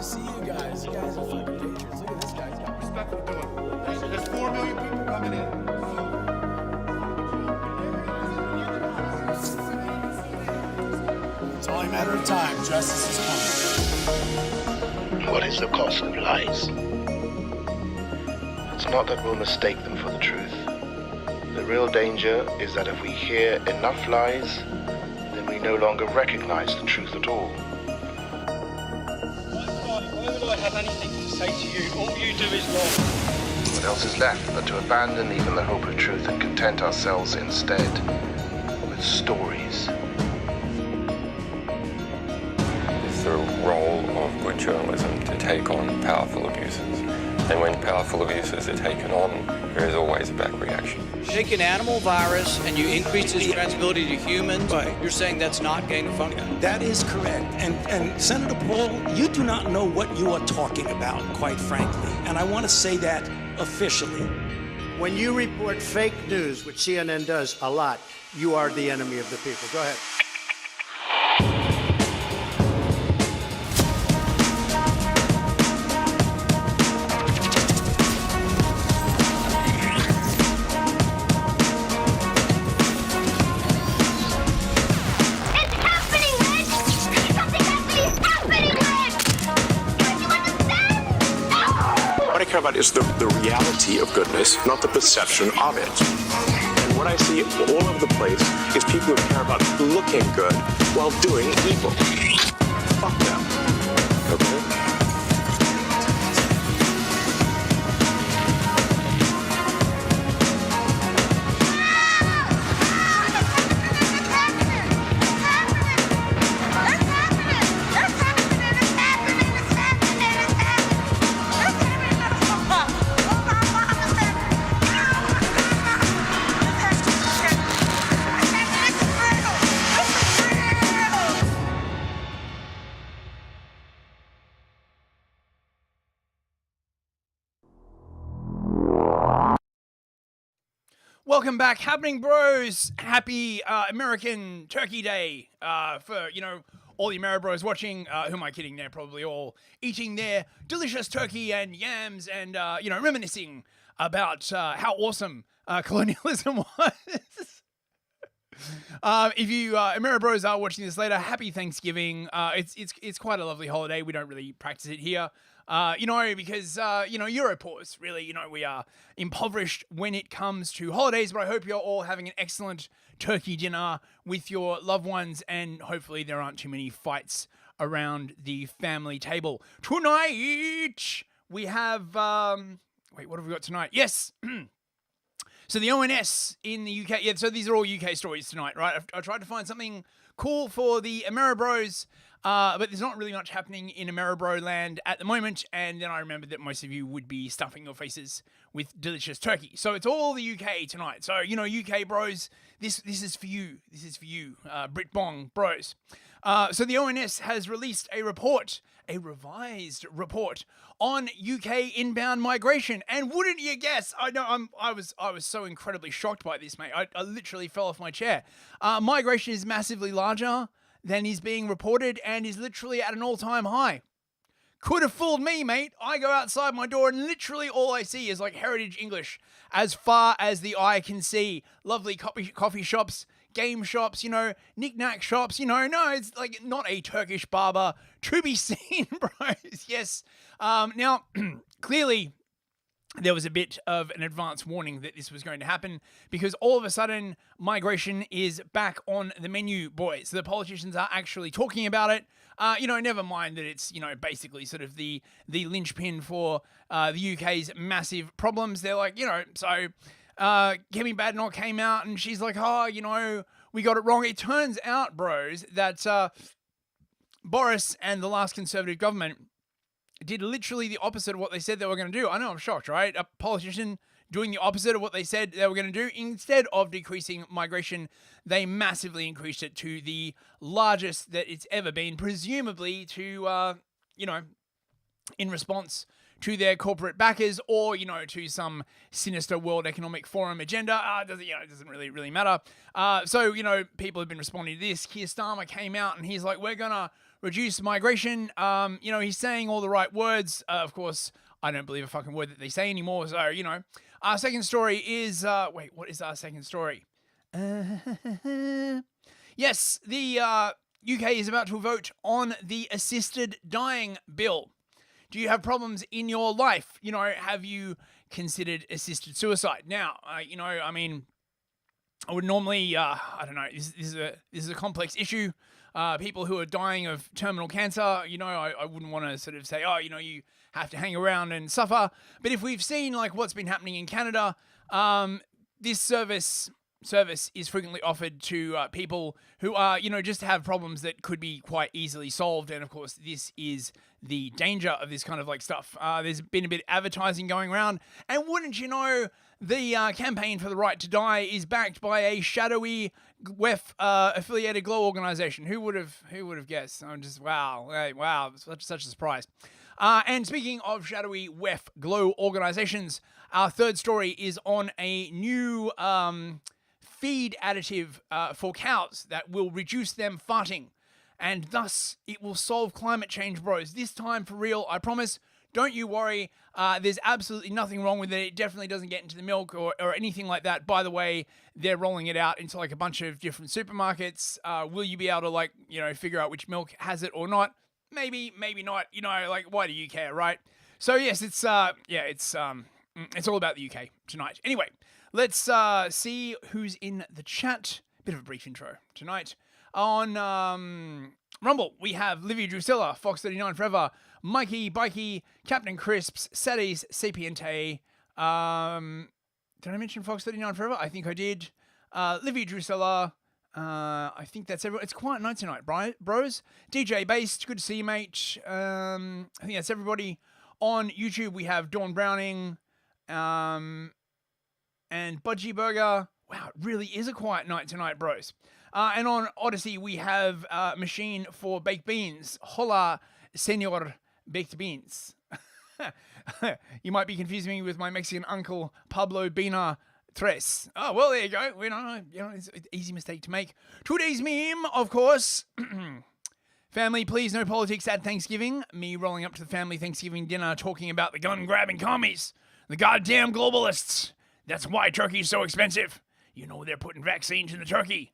see you guys. You guys are fucking dangerous. Look at this guy. He's got respect for doing. There's 4 million people coming in. It's only a matter of time. Justice is coming. What is the cost of lies? It's not that we'll mistake them for the truth. The real danger is that if we hear enough lies, then we no longer recognize the truth at all. Why would I have anything to say to you? All you do is wrong. What else is left but to abandon even the hope of truth and content ourselves instead with stories? It's the role of good journalism to take on powerful abuses. And when powerful abuses are taken on, there is always a back reaction. Take an animal virus and you increase its transmissibility to humans, Right. You're saying that's not gain of function? That is correct. And Senator Paul, you do not know what you are talking about, quite frankly. And I want to say that officially. When you report fake news, which CNN does a lot, you are the enemy of the people. Go ahead. What I care about is the reality of goodness, not the perception of it. And what I see all over the place is people who care about looking good while doing evil. Fuck them. Okay? Welcome back, Habbening Bros. Happy American Turkey Day for, all the Ameri Bros watching. Who am I kidding? They're probably all eating their delicious turkey and yams and, reminiscing about how awesome colonialism was. If you Ameri Bros are watching this later, happy Thanksgiving. It's quite a lovely holiday. We don't really practice it here. Because, Europause, really, we are impoverished when it comes to holidays, but I hope you're all having an excellent turkey dinner with your loved ones, and hopefully there aren't too many fights around the family table. Tonight, we have, what have we got tonight? Yes! So the ONS in the UK, so these are all UK stories tonight, right? I tried to find something cool for the Ameri Bros, but there's not really much happening in Ameribro land at the moment, and then I remembered that most of you would be stuffing your faces with delicious turkey. So it's all the UK tonight. So, UK bros, this is for you. This is for you, Brit Bong bros. So the ONS has released a report, a revised report on UK inbound migration. And wouldn't you guess, I was so incredibly shocked by this, mate. I literally fell off my chair. Migration is massively larger than is being reported and is literally at an all-time high. Could have fooled me, mate. I go outside my door and literally all I see is like heritage English as far as the eye can see. Lovely coffee shops, game shops, knick-knack shops, no, it's like not a Turkish barber to be seen, bros. Yes. Now, clearly, there was a bit of an advance warning that this was going to happen because all of a sudden migration is back on the menu, boys. The politicians are actually talking about it. Never mind that it's, basically sort of the linchpin for the UK's massive problems. They're like, so Kemi Badenoch came out and she's like, we got it wrong. It turns out, bros, that Boris and the last Conservative government did literally the opposite of what they said they were going to do. I know, I'm shocked, right? A politician doing the opposite of what they said they were going to do. Instead of decreasing migration, they massively increased it to the largest that it's ever been, presumably to, in response to their corporate backers or, to some sinister World Economic Forum agenda. It doesn't really matter. So, people have been responding to this. Keir Starmer came out and he's like, we're going to reduce migration. You know, he's saying all the right words. Of course, I don't believe a fucking word that they say anymore. So, you know, our second story is, wait, what is our second story? Yes, the UK is about to vote on the assisted dying bill. Do you have problems in your life? You know, have you considered assisted suicide? Now, you know, I mean, I would normally, I don't know, this is a complex issue. People who are dying of terminal cancer, you know, I wouldn't want to sort of say, oh, you know, you have to hang around and suffer. But if we've seen like what's been happening in Canada, this service is frequently offered to people who are, you know, just have problems that could be quite easily solved. And of course, this is the danger of this kind of like stuff. There's been a bit of advertising going around, and wouldn't you know, the campaign for the right to die is backed by a shadowy WEF affiliated glow organization. Who would have guessed? I'm just wow, such a surprise. And speaking of shadowy WEF glow organizations, our third story is on a new feed additive for cows that will reduce them farting, and thus it will solve climate change, bros. This time for real, I promise. Don't you worry. There's absolutely nothing wrong with it. It definitely doesn't get into the milk or anything like that. By the way, they're rolling it out into like a bunch of different supermarkets. Will you be able to, like, you know, figure out which milk has it or not? Maybe, maybe not. You know, like, why do you care, right? So yes, it's all about the UK tonight. Anyway, let's see who's in the chat. Bit of a brief intro tonight. On Rumble, we have Livia Drusilla, Fox39 Forever, Mikey, Bikey, Captain Crisps, Saddies, Sapiente. Did I mention Fox39 Forever? I think I did. Livia Drusilla. I think that's everyone. It's quiet night tonight, bros. DJ Based, good to see you, mate. I think that's everybody. On YouTube, we have Dawn Browning, and Budgie Burger. Wow, it really is a quiet night tonight, bros. And on Odyssey, we have Machine for Baked Beans. Hola, Senor Baked Beans. You might be confusing me with my Mexican uncle, Pablo Bina Tres. Oh, well, there you go. You know, it's an easy mistake to make. Today's meme, of course. Family, please, no politics at Thanksgiving. Me rolling up to the family Thanksgiving dinner talking about the gun-grabbing commies. The goddamn globalists. That's why turkey's so expensive. You know they're putting vaccines in the turkey.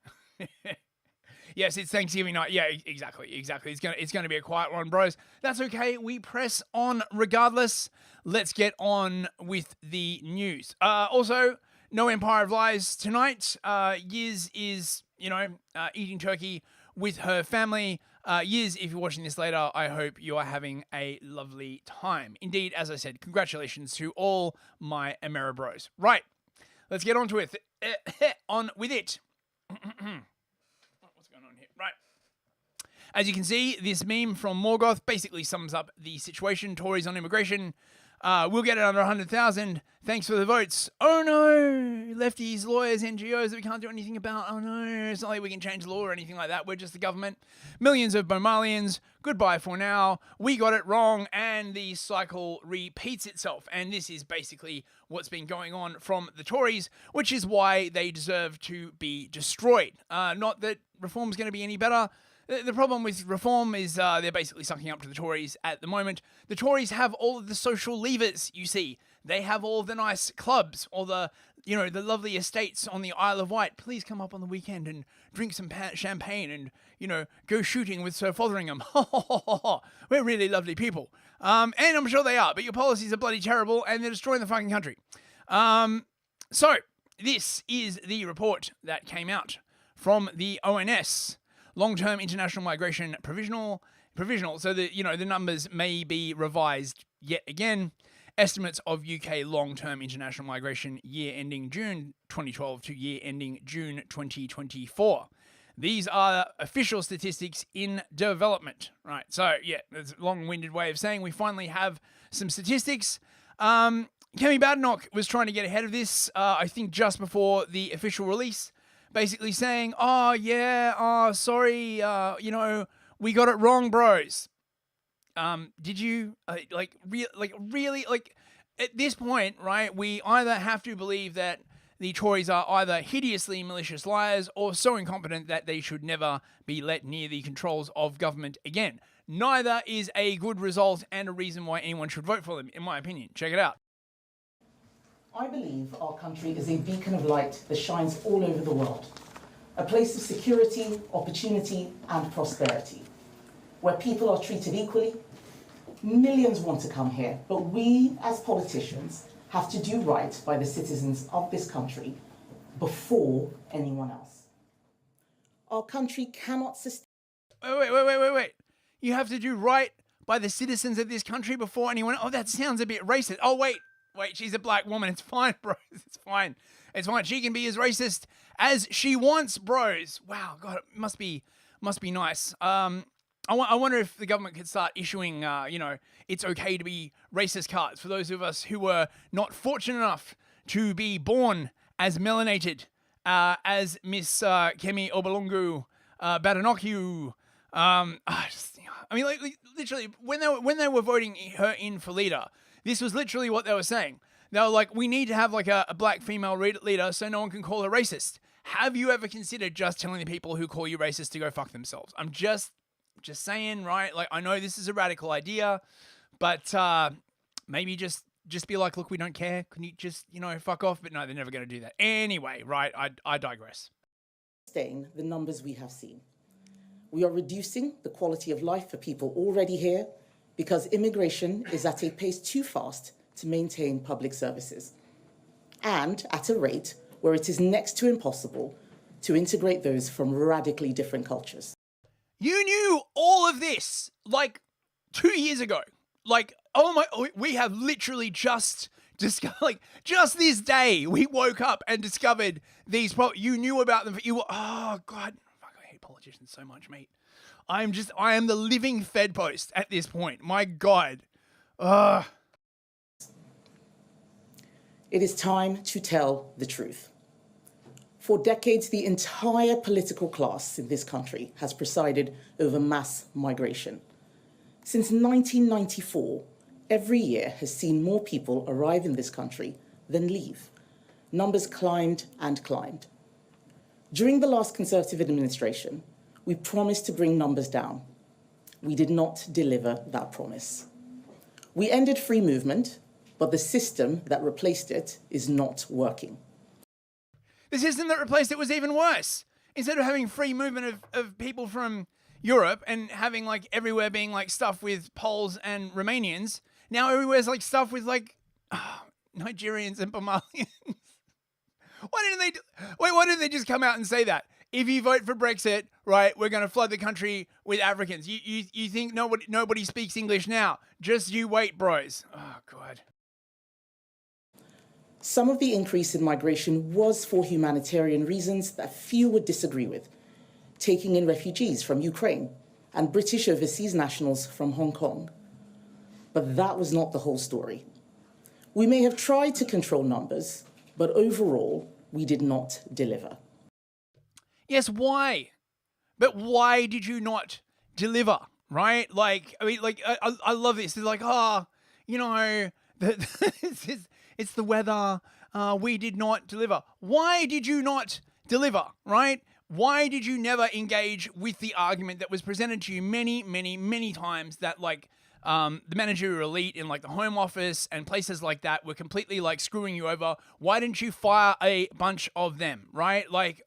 Yes, it's Thanksgiving night. Yeah, exactly. It's gonna be a quiet one, bros. That's okay. We press on regardless. Let's get on with the news. Also, no Empire of Lies tonight. Yiz is, eating turkey with her family. Yiz, if you're watching this later, I hope you are having a lovely time. Indeed, as I said, congratulations to all my Amera bros. Right, let's get on to it. On with it. What's going on here? Right. As you can see, this meme from Morgoth basically sums up the situation. Tories on immigration. We'll get it under 100,000. Thanks for the votes. Oh no! Lefties, lawyers, NGOs that we can't do anything about. Oh no, it's not like we can change the law or anything like that. We're just the government. Millions of Bomalians. Goodbye for now. We got it wrong, and the cycle repeats itself. And this is basically what's been going on from the Tories, which is why they deserve to be destroyed. Not that reform's going to be any better. The problem with reform is they're basically sucking up to the Tories at the moment. The Tories have all of the social levers, you see. They have all the nice clubs, all the, the lovely estates on the Isle of Wight. Please come up on the weekend and drink some champagne and, go shooting with Sir Fotheringham. We're really lovely people. And I'm sure they are, but your policies are bloody terrible and they're destroying the fucking country. So, this is the report that came out from the ONS. Long-term international migration provisional. So the numbers may be revised yet again. Estimates of UK long-term international migration year ending June 2012 to year ending June 2024. These are official statistics in development. Right. So it's a long-winded way of saying we finally have some statistics. Kemi Badenoch was trying to get ahead of this. I think just before the official release. Basically saying, sorry, we got it wrong, bros. Did you, really, at this point, right, we either have to believe that the Tories are either hideously malicious liars or so incompetent that they should never be let near the controls of government again. Neither is a good result and a reason why anyone should vote for them, in my opinion. Check it out. I believe our country is a beacon of light that shines all over the world. A place of security, opportunity, and prosperity, where people are treated equally. Millions want to come here, but we as politicians have to do right by the citizens of this country before anyone else. Our country cannot sustain... Wait. You have to do right by the citizens of this country before anyone... Oh, that sounds a bit racist. Oh, wait, she's a black woman. It's fine, bros. It's fine. She can be as racist as she wants, bros. Wow, God, it must be nice. I wonder if the government could start issuing, it's okay to be racist cards for those of us who were not fortunate enough to be born as melanated as Miss Kemi Obalongu Badenoku. Literally, when they were voting her in for leader, this was literally what they were saying. They were like, we need to have like a black female leader so no one can call her racist. Have you ever considered just telling the people who call you racist to go fuck themselves? I'm just saying, right? Like, I know this is a radical idea, but maybe just be like, look, we don't care. Can you just, fuck off? But no, they're never going to do that. Anyway, right? I digress. ...sustain the numbers we have seen. We are reducing the quality of life for people already here because immigration is at a pace too fast to maintain public services, and at a rate where it is next to impossible to integrate those from radically different cultures. You knew all of this like 2 years ago. Like, we have literally just discovered, like, just this day, we woke up and discovered these you knew about them. Oh, God. Fuck, I hate politicians so much, mate. I am the living Fed post at this point. My God. Ugh. It is time to tell the truth. For decades, the entire political class in this country has presided over mass migration. Since 1994, every year has seen more people arrive in this country than leave. Numbers climbed and climbed. During the last Conservative administration, we promised to bring numbers down. We did not deliver that promise. We ended free movement, but the system that replaced it is not working. The system that replaced it was even worse. Instead of having free movement of people from Europe and having like everywhere being like stuff with Poles and Romanians, now everywhere's like stuff with like Nigerians and Somalians. Why didn't they just come out and say that? If you vote for Brexit, right, we're going to flood the country with Africans. You think nobody speaks English now? Just you wait, bros. Oh, God. Some of the increase in migration was for humanitarian reasons that few would disagree with, taking in refugees from Ukraine and British overseas nationals from Hong Kong. But that was not the whole story. We may have tried to control numbers, but overall, we did not deliver. Yes, why? But why did you not deliver, right? Like, I love this. They're like, it's the weather. We did not deliver. Why did you not deliver, right? Why did you never engage with the argument that was presented to you many, many, many times that, like, the managerial elite in, like, the Home Office and places like that were completely, like, screwing you over? Why didn't you fire a bunch of them, right? Like,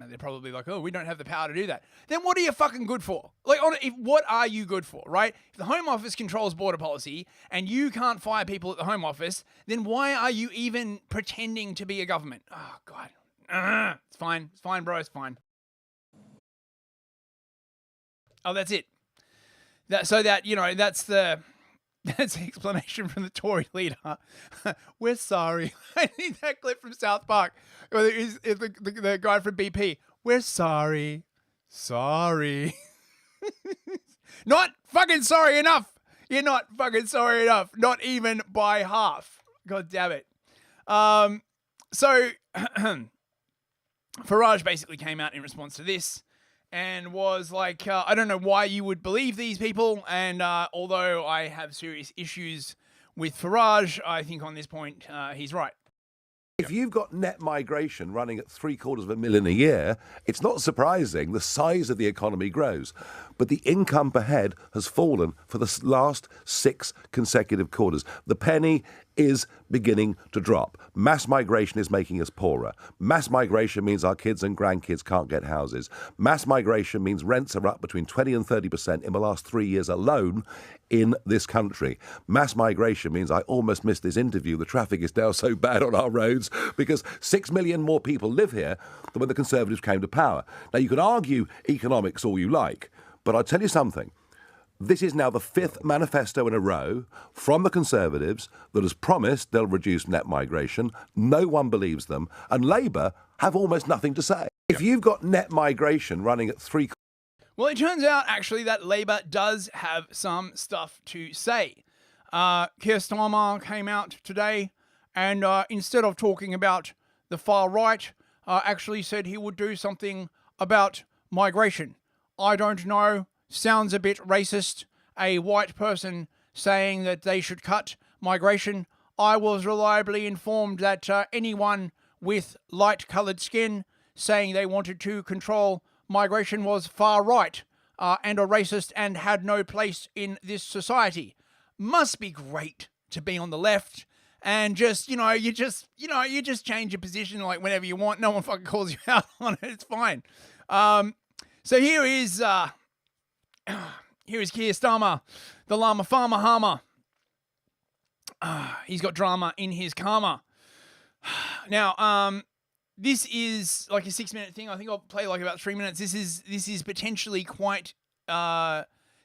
they're probably like, we don't have the power to do that. Then what are you fucking good for? Like, what are you good for, right? If the Home Office controls border policy and you can't fire people at the Home Office, then why are you even pretending to be a government? Oh, God. It's fine. It's fine, bro. It's fine. Oh, that's it. That's the explanation from the Tory leader. We're sorry. I need that clip from South Park. The guy from BP. We're sorry. Sorry. Not fucking sorry enough. You're not fucking sorry enough. Not even by half. God damn it. So Farage basically came out in response to this and was like, I don't know why you would believe these people. And although I have serious issues with Farage, I think on this point he's right. If you've got net migration running at 750,000 a year, it's not surprising the size of the economy grows. But the income per head has fallen for the last 6 consecutive quarters. The penny is beginning to drop. Mass migration is making us poorer. Mass migration means our kids and grandkids can't get houses. Mass migration means rents are up between 20 and 30% in the last 3 years alone in this country. Mass migration means I almost missed this interview. The traffic is now so bad on our roads because 6 million more people live here than when the Conservatives came to power. Now, you can argue economics all you like, but I'll tell you something. This is now the 5th manifesto in a row from the Conservatives that has promised they'll reduce net migration. No one believes them. And Labour have almost nothing to say. If you've got net migration running at 3... Well, it turns out, actually, that Labour does have some stuff to say. Keir Starmer came out today and instead of talking about the far right, actually said he would do something about migration. I don't know. Sounds a bit racist. A white person saying that they should cut migration. I was reliably informed that anyone with light-coloured skin saying they wanted to control migration was far right and a racist and had no place in this society. Must be great to be on the left and just, you just change your position like whenever you want. No one fucking calls you out on it. It's fine. So here is Keir Starmer, the llama farmer harmer. He's got drama in his karma. Now, this is like a 6-minute thing. I think I'll play like about 3 minutes. This is potentially quite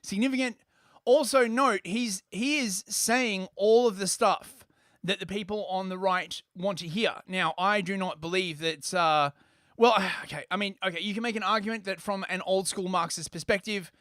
significant. Also note, he is saying all of the stuff that the people on the right want to hear. Now, I do not believe that... you can make an argument that from an old school Marxist perspective,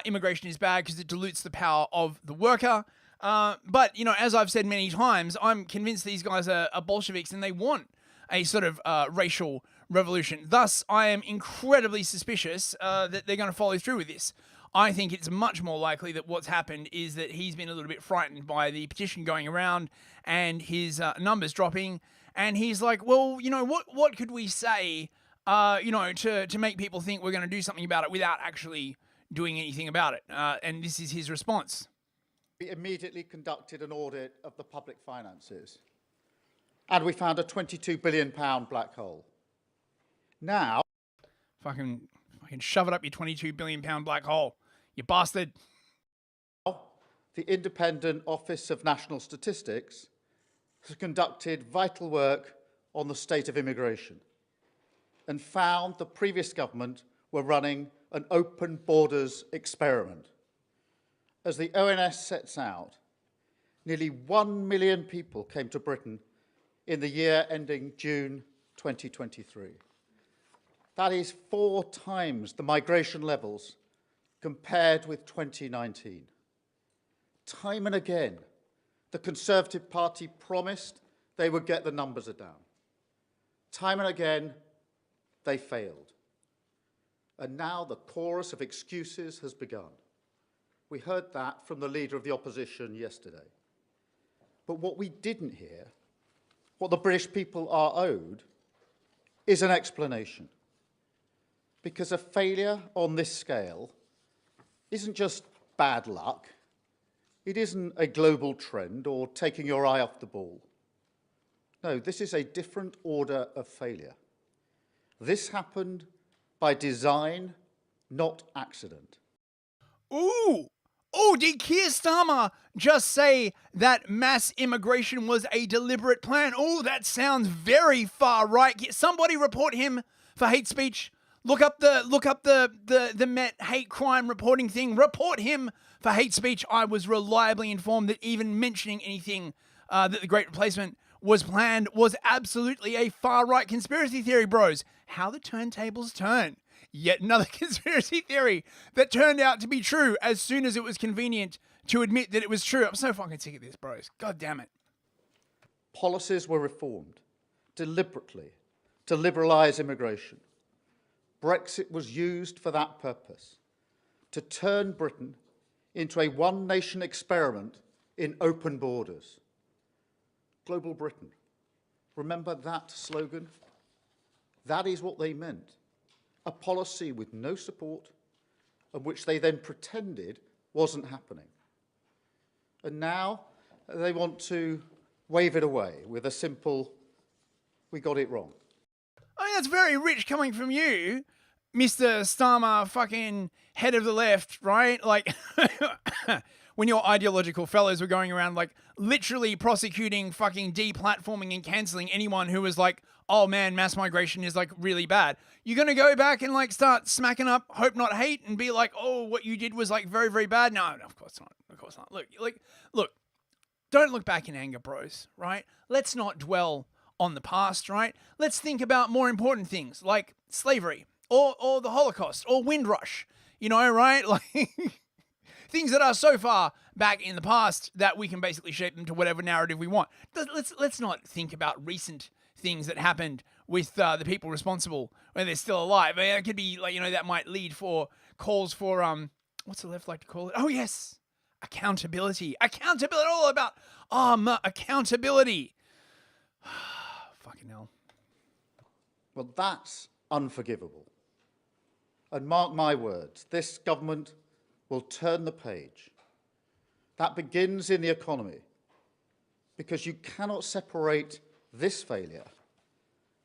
immigration is bad because it dilutes the power of the worker. But, as I've said many times, I'm convinced these guys are Bolsheviks and they want a sort of racial revolution. Thus, I am incredibly suspicious that they're going to follow through with this. I think it's much more likely that what's happened is that he's been a little bit frightened by the petition going around and his numbers dropping. And he's like, well, what could we say, to make people think we're going to do something about it without actually doing anything about it? And this is his response. We immediately conducted an audit of the public finances, and we found a £22 billion black hole. Now... Fucking shove it up your £22 billion black hole, you bastard. The Independent Office of National Statistics has conducted vital work on the state of immigration and found the previous government were running an open borders experiment. As the ONS sets out, nearly 1 million people came to Britain in the year ending June 2023. That is 4 times the migration levels compared with 2019. Time and again, the Conservative Party promised they would get the numbers down. Time and again, they failed. And now the chorus of excuses has begun. We heard that from the Leader of the Opposition yesterday. But what we didn't hear, what the British people are owed, is an explanation. Because a failure on this scale isn't just bad luck. It isn't a global trend or taking your eye off the ball. No, this is a different order of failure. This happened by design, not accident. Ooh, did Keir Starmer just say that mass immigration was a deliberate plan? Oh, that sounds very far right. Somebody report him for hate speech. Look up the Met hate crime reporting thing. Report him for hate speech. I was reliably informed that even mentioning anything that the Great Replacement was planned was absolutely a far-right conspiracy theory, bros. How the turntables turn. Yet another conspiracy theory that turned out to be true as soon as it was convenient to admit that it was true. I'm so fucking sick of this, bros. God damn it. Policies were reformed deliberately to liberalise immigration. Brexit was used for that purpose, to turn Britain into a one-nation experiment in open borders. Global Britain, Remember that slogan? That is what they meant. A policy with no support, and which they then pretended wasn't happening. And now they want to wave it away with a simple, we got it wrong. I mean, that's very rich coming from you, Mr. Starmer fucking head of the left, right? Like, when your ideological fellows were going around, like, literally prosecuting, fucking deplatforming and cancelling anyone who was like, oh man, mass migration is, like, really bad. You're going to go back and, like, start smacking up Hope Not Hate and be like, oh, what you did was, like, very, very bad? No, of course not. Of course not. Look, don't look back in anger, bros, right? Let's not dwell on the past, right? Let's think about more important things like slavery or the Holocaust or Windrush, you know, right? Like things that are so far back in the past that we can basically shape them to whatever narrative we want. Let's not think about recent things that happened with the people responsible when they're still alive. I mean, it could be like, you know, that might lead for calls for what's the left like to call it? Oh yes, accountability. Accountability, all about accountability. Fucking hell. Well, that's unforgivable. And mark my words, this government will turn the page. That begins in the economy, because you cannot separate this failure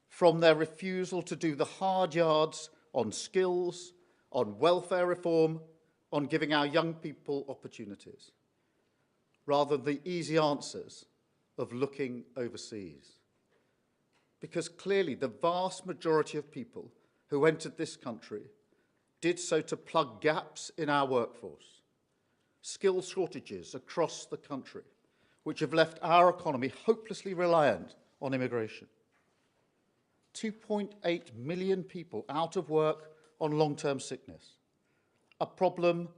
from their refusal to do the hard yards on skills, on welfare reform, on giving our young people opportunities, rather than the easy answers of looking overseas. Because clearly the vast majority of people who entered this country did so to plug gaps in our workforce, skill shortages across the country, which have left our economy hopelessly reliant on immigration. 2.8 million people out of work on long-term sickness. A problem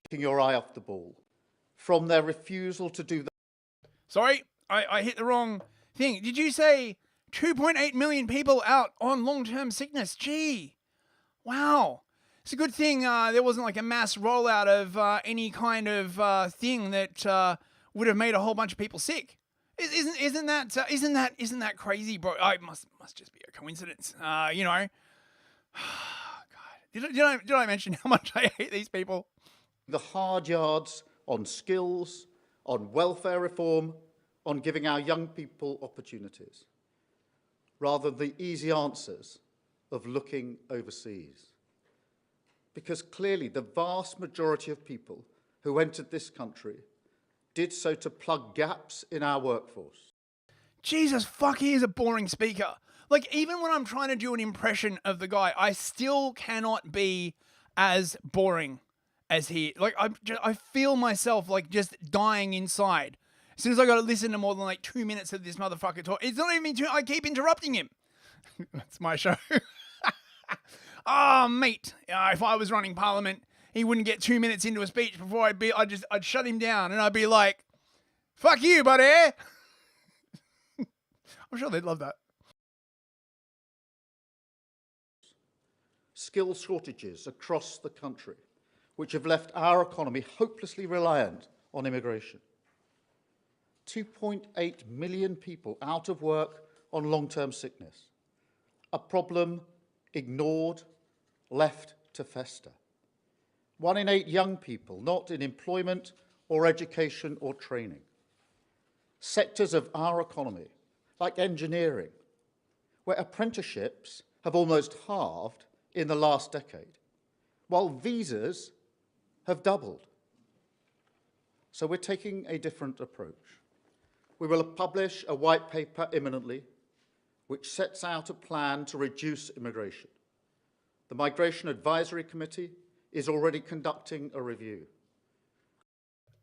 taking your eye off the ball from their refusal to do that. Sorry, I hit the wrong thing. Did you say 2.8 million people out on long-term sickness? Gee, wow. It's a good thing there wasn't like a mass rollout of any kind of thing that would have made a whole bunch of people sick. Isn't that crazy, bro? It must just be a coincidence. You know. God, did I mention how much I hate these people? The hard yards on skills, on welfare reform, on giving our young people opportunities, rather than the easy answers of looking overseas. Because clearly the vast majority of people who entered this country did so to plug gaps in our workforce. Jesus fuck, he is a boring speaker. Like, even when I'm trying to do an impression of the guy, I still cannot be as boring as he. Like, I feel myself, like, just dying inside. As soon as I got to listen to more than, like, 2 minutes of this motherfucker talk, it's not even I keep interrupting him. That's my show. Oh, mate, if I was running Parliament, he wouldn't get 2 minutes into a speech before I'd shut him down and I'd be like, fuck you, buddy. I'm sure they'd love that. Skill shortages across the country, which have left our economy hopelessly reliant on immigration. 2.8 million people out of work on long-term sickness. A problem ignored, left to fester. 1 in 8 young people not in employment or education or training. Sectors of our economy, like engineering, where apprenticeships have almost halved in the last decade, while visas have doubled. So we're taking a different approach. We will publish a white paper imminently, which sets out a plan to reduce immigration. The Migration Advisory Committee is already conducting a review.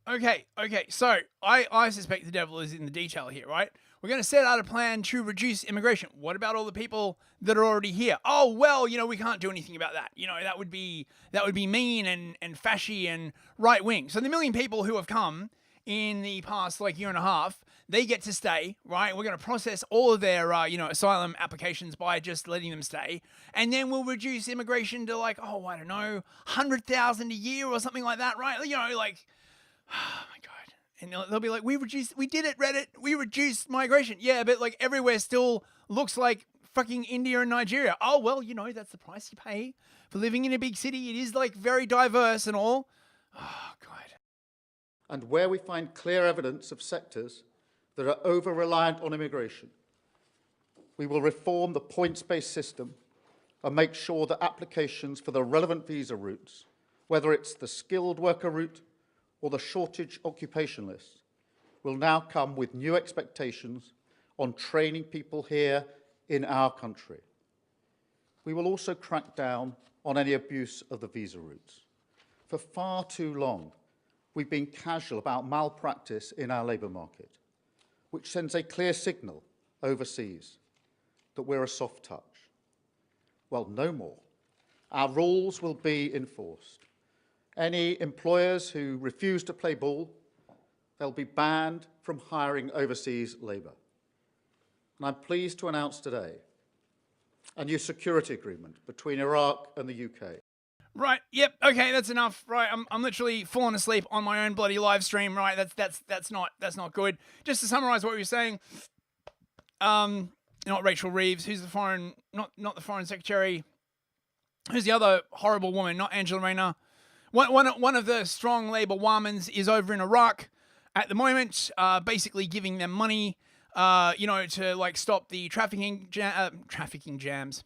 Okay, so I suspect the devil is in the detail here, right? We're going to set out a plan to reduce immigration. What about all the people that are already here? Oh, well, you know, we can't do anything about that. You know, that would be mean and fashy and right-wing. So the 1 million people who have come in the past, like, year and a half, they get to stay, right? We're going to process all of their, asylum applications by just letting them stay. And then we'll reduce immigration to, like, oh, I don't know, 100,000 a year or something like that, right? You know, like, oh, my God. And they'll be like, we did it, Reddit. We reduced migration. Yeah, but like everywhere still looks like fucking India and Nigeria. Oh, well, you know, that's the price you pay for living in a big city. It is like very diverse and all. Oh, God. And where we find clear evidence of sectors that are over-reliant on immigration, we will reform the points-based system and make sure that applications for the relevant visa routes, whether it's the skilled worker route or the shortage occupation list, will now come with new expectations on training people here in our country. We will also crack down on any abuse of the visa routes. For far too long, we've been casual about malpractice in our labour market, which sends a clear signal overseas that we're a soft touch. Well, no more. Our rules will be enforced. Any employers who refuse to play ball, they'll be banned from hiring overseas labour. And I'm pleased to announce today a new security agreement between Iraq and the UK. Right. Yep. Okay. That's enough. Right. I'm literally falling asleep on my own bloody live stream. Right. That's not good. Just to summarize what we were saying. Not Rachel Reeves. Who's the foreign? Not the foreign secretary. Who's the other horrible woman? Not Angela Rayner. One of the strong Labour womans is over in Iraq at the moment, basically giving them money, to like stop the trafficking gangs,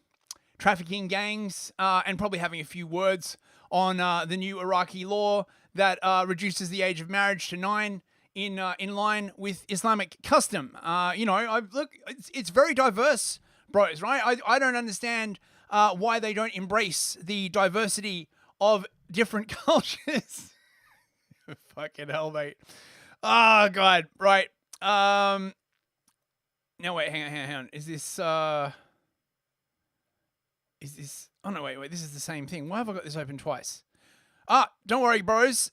and probably having a few words on the new Iraqi law that reduces the age of marriage to 9 in line with Islamic custom. Look, it's very diverse, bros, right? I don't understand why they don't embrace the diversity of different cultures. Fucking hell, mate. Oh, God. Right. Now, wait, hang on. Is this... Oh, no, wait. This is the same thing. Why have I got this open twice? Don't worry, bros.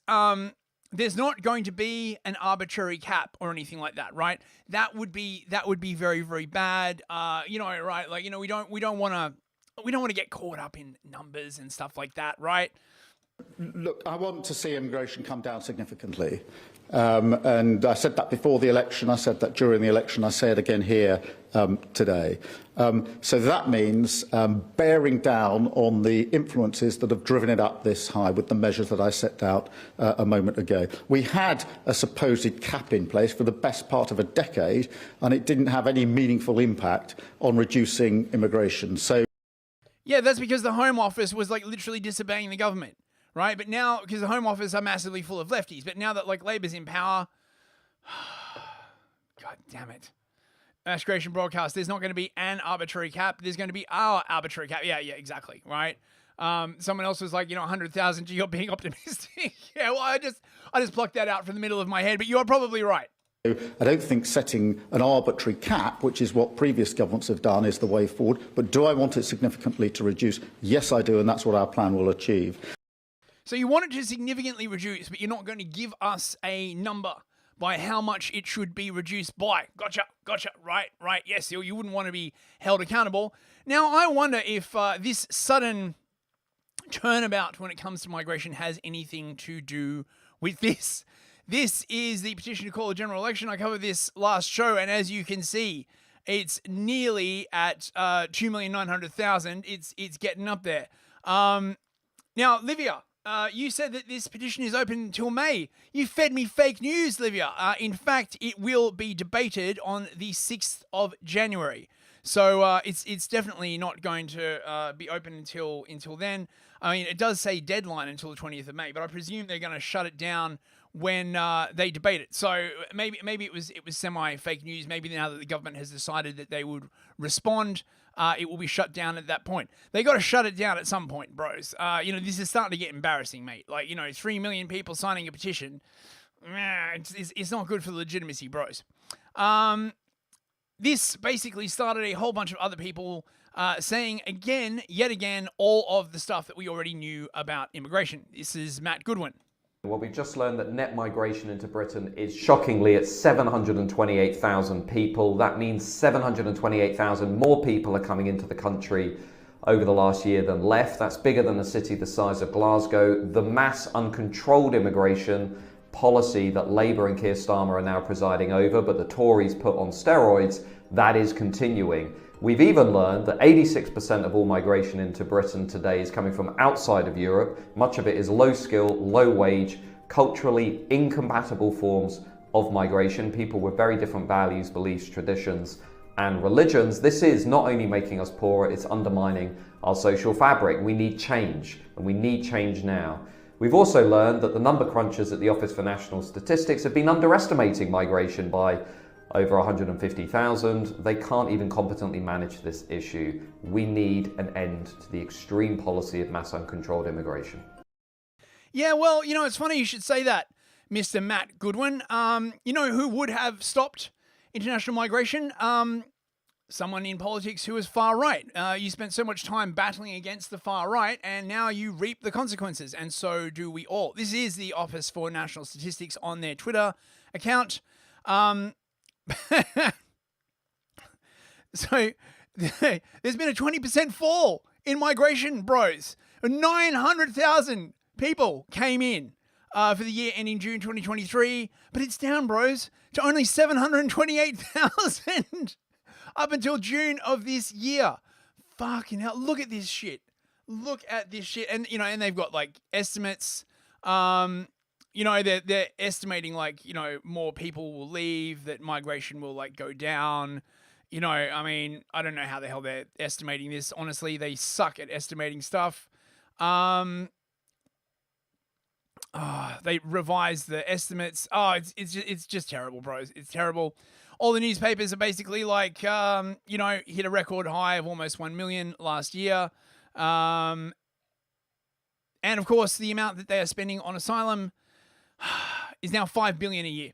There's not going to be an arbitrary cap or anything like that, right? That would be very, very bad. Right? Like, we don't want to get caught up in numbers and stuff like that, right? Look, I want to see immigration come down significantly. And I said that before the election, I said that during the election, I say it again here today. So that means bearing down on the influences that have driven it up this high with the measures that I set out a moment ago. We had a supposed cap in place for the best part of a decade, and it didn't have any meaningful impact on reducing immigration. So, yeah, that's because the Home Office was like literally disobeying the government. Right, but now, because the Home Office are massively full of lefties, but now that like Labor's in power, God damn it. Mass Creation Broadcast, there's not going to be an arbitrary cap, there's going to be our arbitrary cap. Yeah, exactly, right? Someone else was like, 100,000, you're being optimistic. Yeah, well, I just plucked that out from the middle of my head, but you're probably right. I don't think setting an arbitrary cap, which is what previous governments have done, is the way forward. But do I want it significantly to reduce? Yes, I do, and that's what our plan will achieve. So you want it to significantly reduce, but you're not going to give us a number by how much it should be reduced by. Gotcha. Right. Yes, you wouldn't want to be held accountable. Now, I wonder if this sudden turnabout when it comes to migration has anything to do with this. This is the petition to call a general election. I covered this last show, and as you can see, it's nearly at 2,900,000. It's getting up there. Now, Livia, you said that this petition is open until May. You fed me fake news, Livia. In fact, it will be debated on the 6th of January. So it's definitely not going to be open until then. I mean, it does say deadline until the 20th of May, but I presume they're going to shut it down when they debate it. So maybe it was semi-fake news. Maybe now that the government has decided that they would respond, it will be shut down at that point. They got to shut it down at some point, bros. This is starting to get embarrassing, mate. Like, 3 million people signing a petition. It's not good for the legitimacy, bros. This basically started a whole bunch of other people saying yet again, all of the stuff that we already knew about immigration. This is Matt Goodwin. Well, we've just learned that net migration into Britain is shockingly at 728,000 people. That means 728,000 more people are coming into the country over the last year than left. That's bigger than a city the size of Glasgow. The mass uncontrolled immigration policy that Labour and Keir Starmer are now presiding over, but the Tories put on steroids, that is continuing. We've even learned that 86% of all migration into Britain today is coming from outside of Europe. Much of it is low skill, low wage, culturally incompatible forms of migration, people with very different values, beliefs, traditions, and religions. This is not only making us poorer, it's undermining our social fabric. We need change, and we need change now. We've also learned that the number crunchers at the Office for National Statistics have been underestimating migration by over 150,000. They can't even competently manage this issue. We need an end to the extreme policy of mass uncontrolled immigration. Yeah, well, you know, it's funny you should say that, Mr. Matt Goodwin. You know who would have stopped international migration? Someone in politics who is far right. You spent so much time battling against the far right, and now you reap the consequences, and so do we all. This is the Office for National Statistics on their Twitter account. So there's been a 20% fall in migration, bros. 900,000 people came in for the year ending June 2023, but it's down, bros, to only 728,000 up until June of this year. Fucking hell, look at this shit. Look at this shit. And, you know, and they've got like estimates. You know, they're estimating like, you know, more people will leave, that migration will like go down. You know, I mean, I don't know how the hell they're estimating this. Honestly, they suck at estimating stuff. They revised the estimates. It's just terrible, bros. It's terrible. All the newspapers are basically like, you know, hit a record high of almost 1 million last year. And of course, the amount that they are spending on asylum is now $5 billion a year.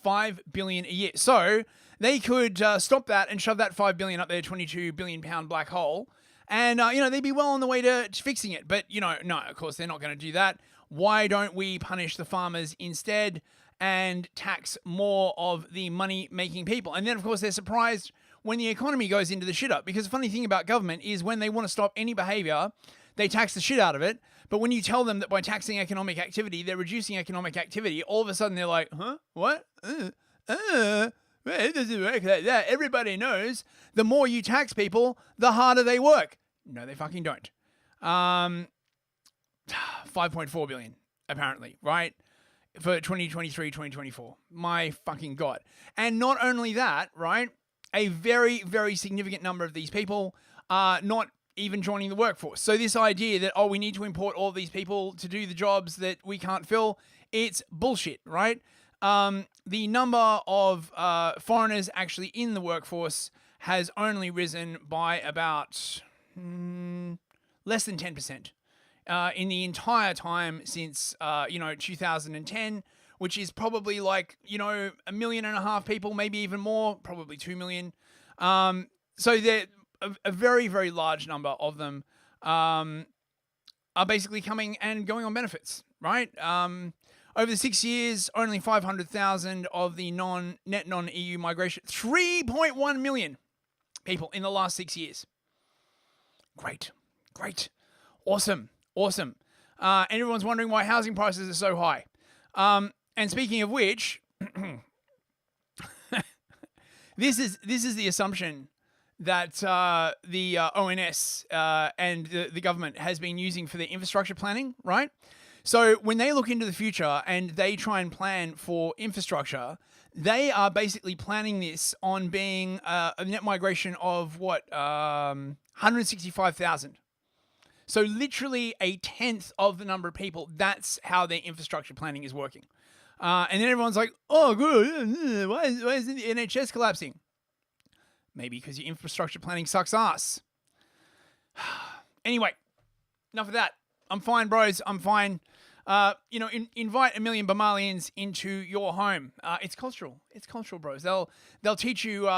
$5 billion a year. So they could stop that and shove that $5 billion up their £22 billion black hole, and you know, they'd be well on the way to fixing it. But you know, no, of course they're not going to do that. Why don't we punish the farmers instead and tax more of the money-making people? And then, of course, they're surprised when the economy goes into the shit up. Because the funny thing about government is when they want to stop any behavior, they tax the shit out of it. But when you tell them that by taxing economic activity, they're reducing economic activity, all of a sudden they're like, huh? What? Well, it doesn't work like that. Everybody knows the more you tax people, the harder they work. No, they fucking don't. 5.4 billion, apparently, right? For 2023, 2024. My fucking God. And not only that, right? A very, very significant number of these people are not even joining the workforce. So this idea that, oh, we need to import all these people to do the jobs that we can't fill, it's bullshit, right? The number of foreigners actually in the workforce has only risen by about less than 10% in the entire time since, 2010, which is probably like, 1.5 million people, maybe even more, probably 2 million. So they're a very, very large number of them are basically coming and going on benefits, right? Over the 6 years, only 500,000 of the net non-EU migration, 3.1 million people in the last 6 years. Great. Awesome. And everyone's wondering why housing prices are so high. And speaking of which, this is the assumption that the ONS and the government has been using for their infrastructure planning, right? So when they look into the future and they try and plan for infrastructure, they are basically planning this on being a net migration of 165,000. So literally a tenth of the number of people. That's how their infrastructure planning is working. And then everyone's like, oh, good. Why isn't the NHS collapsing? Maybe because your infrastructure planning sucks ass. Anyway, enough of that. I'm fine, bros. I'm fine. Invite 1 million Bamalians into your home. It's cultural. It's cultural, bros. They'll teach you,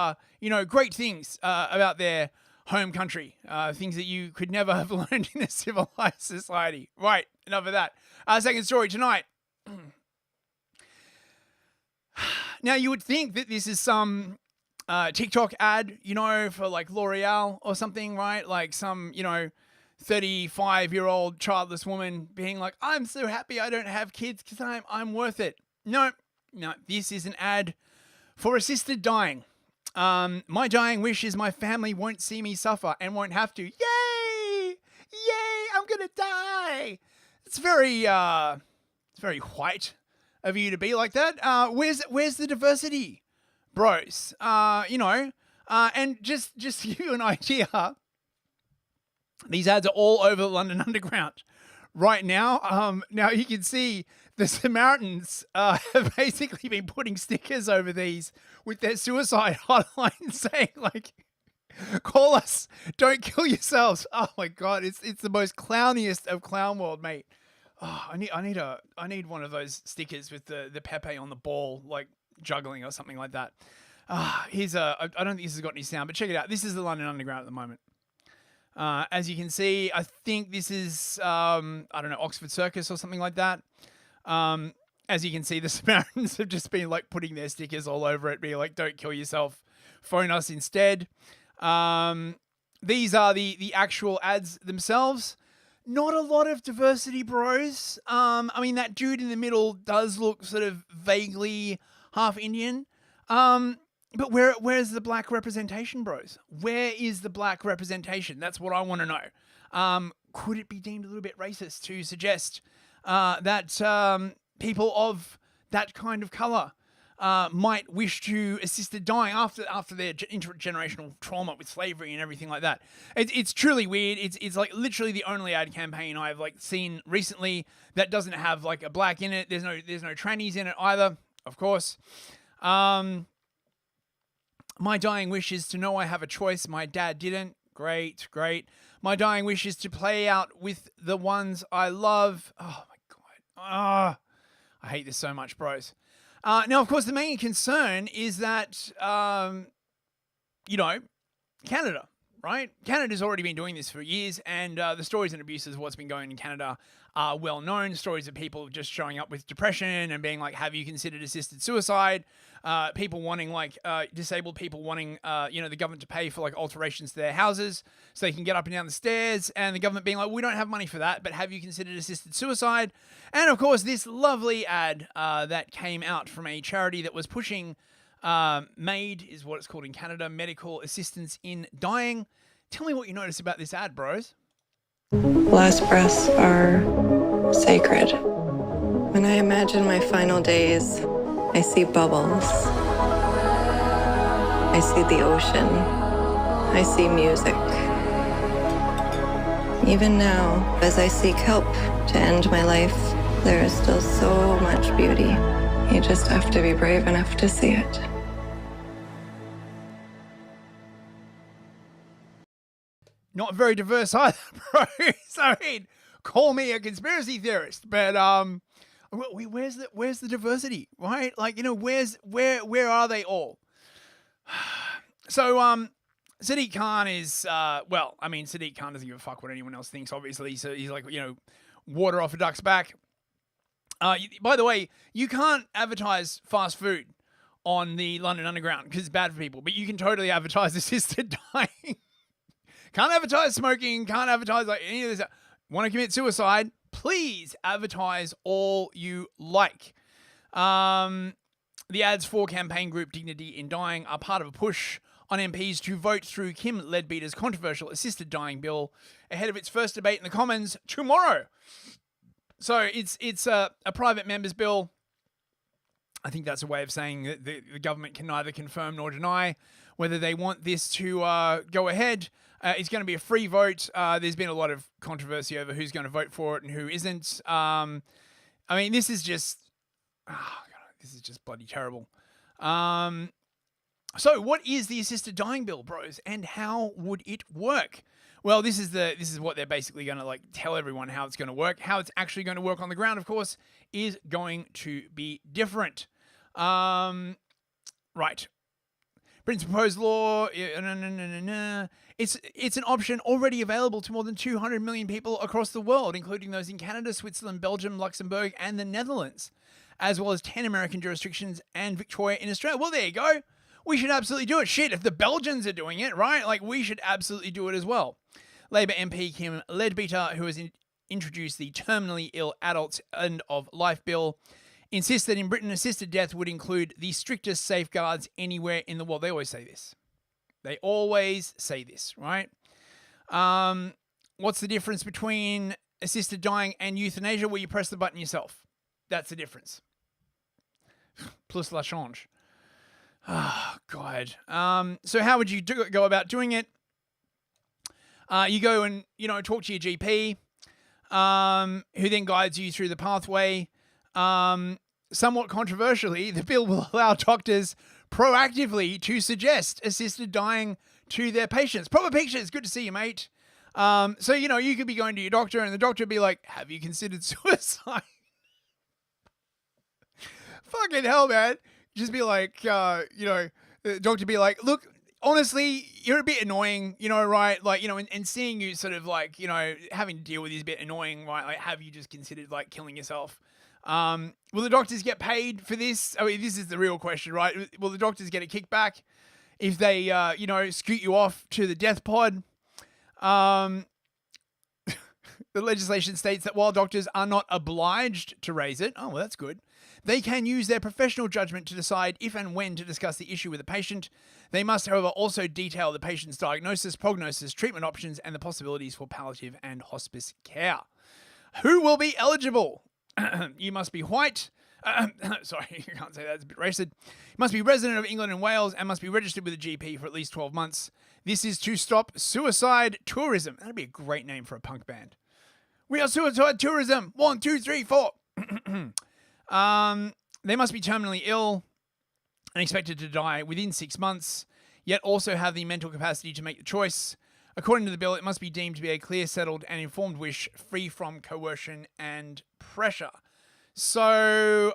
great things about their home country. Things that you could never have learned in a civilized society. Right. Enough of that. Second story tonight. Now, you would think that this is some TikTok ad, for like L'Oreal or something, right? Like some, 35-year-old childless woman being like, I'm so happy I don't have kids because I'm worth it. No, this is an ad for assisted dying. My dying wish is my family won't see me suffer and won't have to. Yay! I'm gonna die. It's very white of you to be like that. Where's the diversity, bros? And just to give you an idea, these ads are all over the London Underground right now. Now you can see the Samaritans have basically been putting stickers over these with their suicide hotline saying like, call us, don't kill yourselves. Oh my God, it's the most clowniest of clown world, mate. Oh, I need one of those stickers with the Pepe on the ball, like juggling or something like that. I don't think this has got any sound, but check it out. This is the London Underground at the moment. As you can see, I think this is, Oxford Circus or something like that. As you can see, the Samaritans have just been like putting their stickers all over it, being like, don't kill yourself, phone us instead. These are the actual ads themselves. Not a lot of diversity, bros. That dude in the middle does look sort of vaguely half Indian. But where's the black representation, bros? Where is the black representation? That's what I want to know. Could it be deemed a little bit racist to suggest that people of that kind of color might wish to assisted dying after their intergenerational trauma with slavery and everything like that? It's truly weird. It's like literally the only ad campaign I've like seen recently that doesn't have like a black in it. There's no trannies in it either, of course. My dying wish is to know I have a choice. My dad didn't. Great. My dying wish is to play out with the ones I love. Oh my God. I hate this so much, bros. Now, of course, the main concern is that, Canada, right? Canada's already been doing this for years, and the stories and abuses of what's been going on in Canada are well known. Stories of people just showing up with depression and being like, have you considered assisted suicide? People wanting disabled people wanting, the government to pay for like alterations to their houses so they can get up and down the stairs, and the government being like, we don't have money for that, but have you considered assisted suicide? And of course, this lovely ad that came out from a charity that was pushing MAID is what it's called in Canada, Medical Assistance in Dying. Tell me what you notice about this ad, bros. Last breaths are sacred. When I imagine my final days, I see bubbles. I see the ocean. I see music. Even now, as I seek help to end my life, there is still so much beauty. You just have to be brave enough to see it. Not very diverse either, bro. I mean, call me a conspiracy theorist, but where's the diversity, right? Like, where are they all? So Sadiq Khan is Sadiq Khan doesn't give a fuck what anyone else thinks, obviously. So he's like, water off a duck's back. By the way, you can't advertise fast food on the London Underground because it's bad for people, but you can totally advertise assisted dying. Can't advertise smoking, can't advertise like any of this. Want to commit suicide? Please advertise all you like. The ads for campaign group Dignity in Dying are part of a push on MPs to vote through Kim Leadbeater's controversial assisted dying bill ahead of its first debate in the Commons tomorrow. So it's a private member's bill. I think that's a way of saying that the government can neither confirm nor deny whether they want this to go ahead. It's going to be a free vote. There's been a lot of controversy over who's going to vote for it and who isn't. This is just bloody terrible. So what is the assisted dying bill, bros, and how would it work? Well, this is what they're basically going to tell everyone how it's going to work. How it's actually going to work on the ground, of course, is going to be different. Right. Britain's proposed law. It's an option already available to more than 200 million people across the world, including those in Canada, Switzerland, Belgium, Luxembourg, and the Netherlands, as well as 10 American jurisdictions and Victoria in Australia. Well, there you go. We should absolutely do it. Shit, if the Belgians are doing it, right? We should absolutely do it as well. Labor MP Kim Leadbeater, who has introduced the Terminally Ill Adults End of Life Bill, insists that in Britain, assisted death would include the strictest safeguards anywhere in the world. They always say this. They always say this, right? What's the difference between assisted dying and euthanasia? Well, you press the button yourself. That's the difference. Plus la change. Oh, God. So how would you go about doing it? You go and, talk to your GP, who then guides you through the pathway. Somewhat controversially, the bill will allow doctors proactively to suggest assisted dying to their patients. Proper pictures. Good to see you, mate. So, you could be going to your doctor and the doctor would be like, have you considered suicide? Fucking hell, man. Just be like, the doctor be like, look, honestly, you're a bit annoying, right? Like, and seeing you sort of like, having to deal with is a bit annoying, right? Like, have you just considered like killing yourself? Will the doctors get paid for this? I mean, this is the real question, right? Will the doctors get a kickback if they, scoot you off to the death pod? The legislation states that while doctors are not obliged to raise it, oh, well, that's good, they can use their professional judgment to decide if and when to discuss the issue with the patient. They must, however, also detail the patient's diagnosis, prognosis, treatment options, and the possibilities for palliative and hospice care. Who will be eligible? You must be white. Sorry, you can't say that. It's a bit racist. You must be resident of England and Wales and must be registered with a GP for at least 12 months. This is to stop suicide tourism. That'd be a great name for a punk band. We are suicide tourism. 1, 2, 3, 4. They must be terminally ill and expected to die within 6 months, yet also have the mental capacity to make the choice. According to the bill, it must be deemed to be a clear, settled, and informed wish, free from coercion and pressure. So,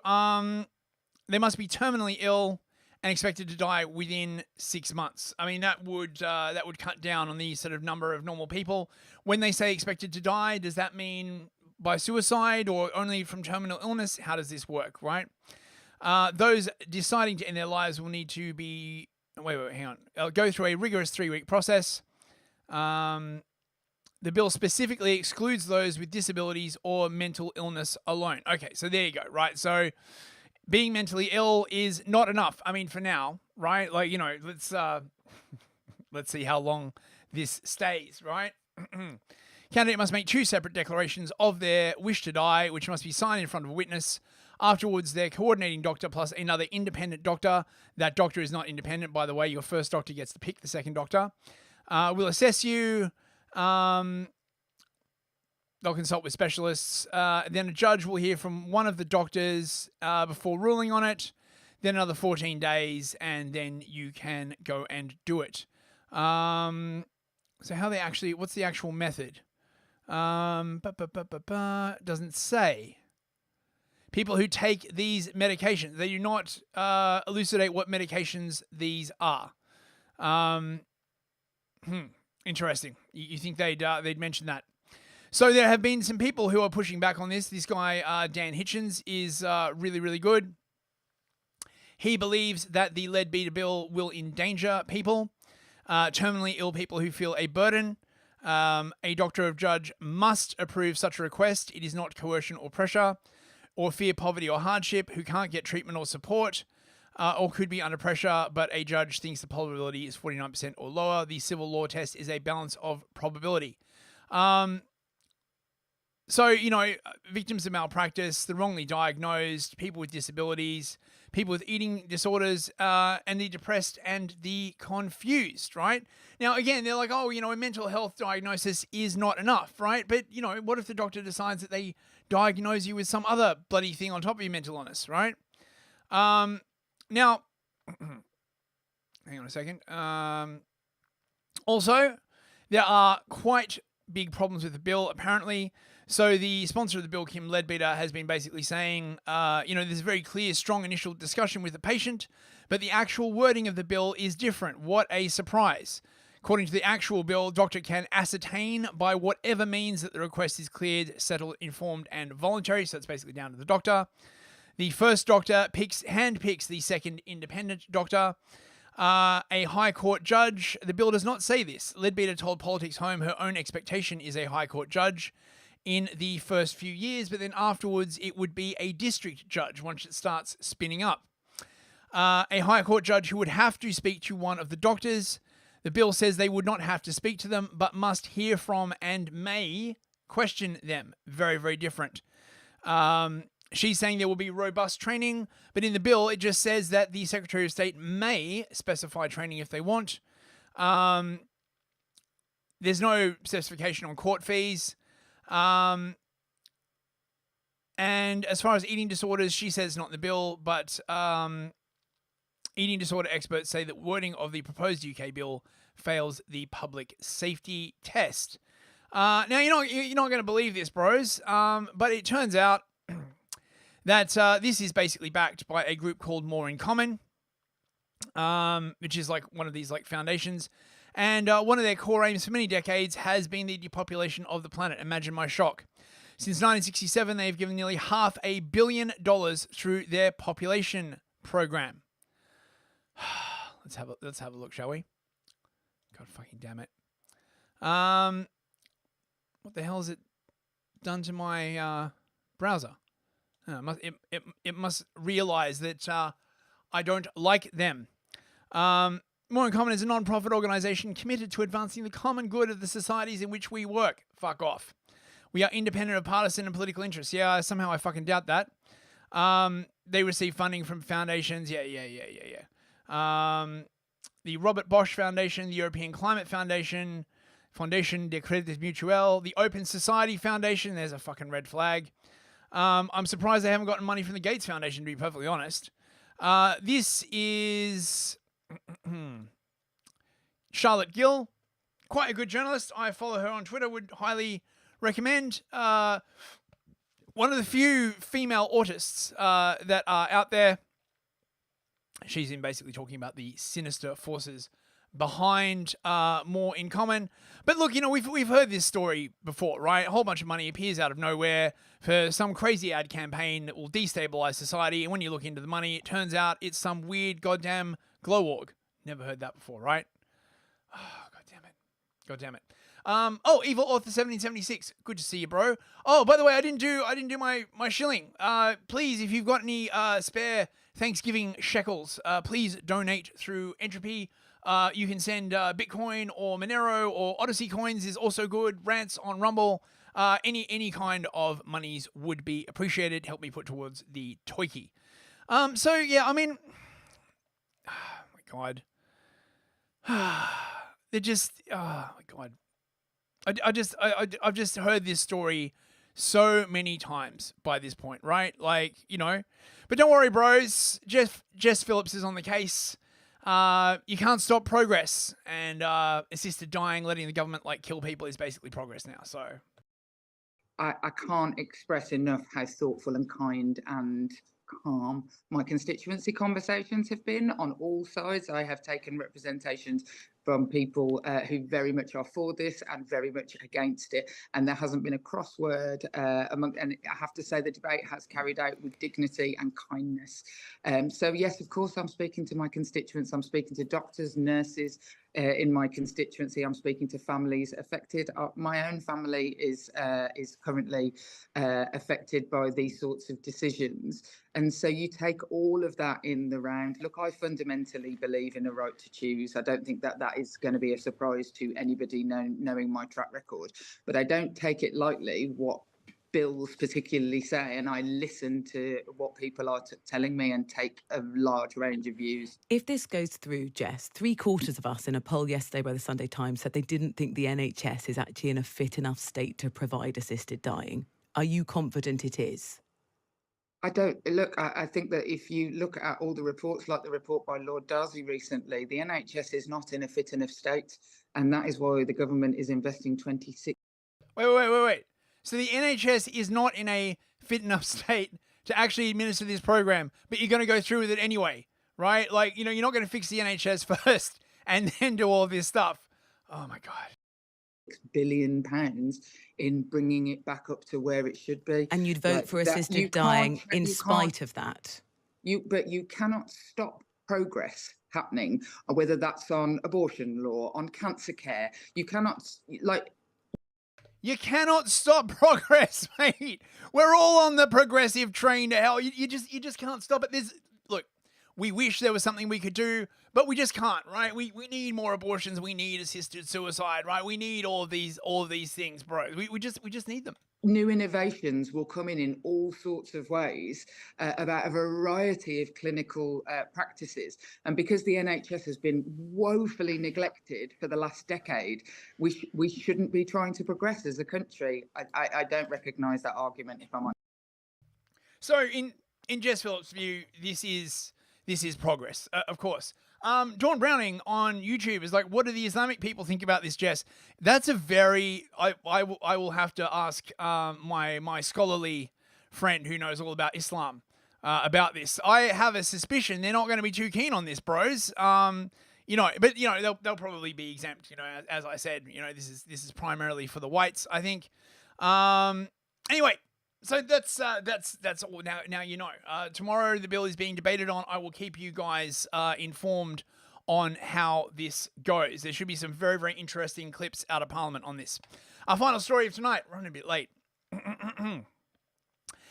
they must be terminally ill and expected to die within 6 months. I mean, that would cut down on the sort of number of normal people. When they say expected to die, does that mean by suicide or only from terminal illness? How does this work, right? Those deciding to end their lives will need to be... hang on. Go through a rigorous 3-week process. The bill specifically excludes those with disabilities or mental illness alone. Okay, so there you go, right? So being mentally ill is not enough. I mean, for now, right? Like, let's see how long this stays, right? Candidate must make 2 separate declarations of their wish to die, which must be signed in front of a witness. Afterwards, their coordinating doctor plus another independent doctor. That doctor is not independent, by the way. Your first doctor gets to pick the second doctor. Will assess you. They'll consult with specialists. Then a judge will hear from one of the doctors before ruling on it. Then another 14 days, and then you can go and do it. So how they actually... What's the actual method? Doesn't say. People who take these medications, they do not elucidate what medications these are. Interesting. You think they'd mention that? So there have been some people who are pushing back on this. This guy, Dan Hitchens, is really, really good. He believes that the Leadbeater bill will endanger people, terminally ill people who feel a burden. A doctor or judge must approve such a request. It is not coercion or pressure, or fear poverty or hardship, who can't get treatment or support, or could be under pressure, but a judge thinks the probability is 49% or lower. The civil law test is a balance of probability. So, victims of malpractice, the wrongly diagnosed, people with disabilities, people with eating disorders, and the depressed and the confused, right? Now, again, they're like, oh, a mental health diagnosis is not enough, right? But, what if the doctor decides that they diagnose you with some other bloody thing on top of your mental illness, right? Now, hang on a second. Also, there are quite big problems with the bill, apparently. So the sponsor of the bill, Kim Leadbeater, has been basically saying, there's a very clear, strong initial discussion with the patient, but the actual wording of the bill is different. What a surprise. According to the actual bill, doctor can ascertain by whatever means that the request is cleared, settled, informed, and voluntary. So it's basically down to the doctor. The first doctor handpicks the second independent doctor. A High Court judge. The bill does not say this. Leadbeater told Politics Home her own expectation is a High Court judge in the first few years, but then afterwards it would be a district judge once it starts spinning up. A High Court judge who would have to speak to one of the doctors. The bill says they would not have to speak to them, but must hear from and may question them. Very, very different. She's saying there will be robust training, but in the bill it just says that the Secretary of State may specify training if they want. There's no specification on court fees. And as far as eating disorders, she says not in the bill, but eating disorder experts say that wording of the proposed UK bill fails the public safety test. Now, you're not going to believe this, bros, but it turns out that this is basically backed by a group called More in Common, which is like one of these like foundations. And one of their core aims for many decades has been the depopulation of the planet. Imagine my shock. Since 1967, they've given nearly $500 million through their population program. Let's have a look, shall we? God fucking damn it. What the hell has it done to my browser? It must realize that I don't like them. More in Common is a non-profit organization committed to advancing the common good of the societies in which we work. Fuck off. We are independent of partisan and political interests. Yeah, somehow I fucking doubt that. They receive funding from foundations. Yeah. The Robert Bosch Foundation, the European Climate Foundation, Fondation de Crédit Mutuel, the Open Society Foundation. There's a fucking red flag. I'm surprised they haven't gotten money from the Gates Foundation, to be perfectly honest. This is Charlotte Gill, quite a good journalist. I follow her on Twitter, would highly recommend. One of the few female autists that are out there. She's in basically talking about the sinister forces behind More in Common. But look, we've heard this story before, right? A whole bunch of money appears out of nowhere for some crazy ad campaign that will destabilize society. And when you look into the money, it turns out it's some weird goddamn glow org. Never heard that before, right? Oh, God damn it. Evil Author 1776. Good to see you, bro. Oh, by the way, I didn't do my shilling. Please, if you've got any spare Thanksgiving shekels, please donate through Entropy. You can send Bitcoin or Monero or Odyssey coins is also good. Rants on Rumble. Any kind of monies would be appreciated. Help me put towards the Toiki. So yeah, I mean, oh my God. They're just, oh my God. I've just heard this story so many times by this point, right? Like, but don't worry, bros. Jess Phillips is on the case. You can't stop progress, and assisted dying, letting the government kill people is basically progress now. So I can't express enough how thoughtful and kind and calm my constituency conversations have been on all sides. I have taken representations from people who very much are for this and very much against it, and there hasn't been a crossword and I have to say the debate has carried out with dignity and kindness. So yes, of course, I'm speaking to my constituents. I'm speaking to doctors, nurses in my constituency. I'm speaking to families affected. My own family is currently affected by these sorts of decisions, and so you take all of that in the round. Look, I fundamentally believe in a right to choose. I don't think that is going to be a surprise to anybody knowing my track record, but I don't take it lightly what bills particularly say, and I listen to what people are telling me and take a large range of views. If this goes through, Jess, 3/4 of us in a poll yesterday by the Sunday Times said they didn't think the NHS is actually in a fit enough state to provide assisted dying. Are you confident it is? I don't look. I think that if you look at all the reports, like the report by Lord Darcy recently, the NHS is not in a fit enough state, and that is why the government is investing 26. Wait. So the NHS is not in a fit enough state to actually administer this program, but you're going to go through with it anyway, right? You're not going to fix the NHS first and then do all this stuff. Oh my God. £6 billion in bringing it back up to where it should be. And you'd vote for assisted dying in spite of that? But you cannot stop progress. happening, whether that's on abortion law, on cancer care. You cannot, like... You cannot stop progress, mate. We're all on the progressive train to hell. You just can't stop it. Look, we wish there was something we could do, but we just can't, right? We need more abortions. We need assisted suicide, right? We need all of these things, bro. We just need them. New innovations will come in all sorts of ways about a variety of clinical practices. And because the NHS has been woefully neglected for the last decade, we shouldn't be trying to progress as a country. I don't recognise that argument, if I'm honest. So in Jess Phillips' view, this is progress, of course. Dawn Browning on YouTube is like, what do the Islamic people think about this, Jess? That's a very... I will have to ask my scholarly friend who knows all about Islam about this. I have a suspicion they're not going to be too keen on this, bros. But they'll probably be exempt. As I said, this is primarily for the whites, I think. Anyway. So that's all. Now you know. Tomorrow the bill is being debated on. I will keep you guys informed on how this goes. There should be some very, very interesting clips out of Parliament on this. Our final story of tonight. Running a bit late.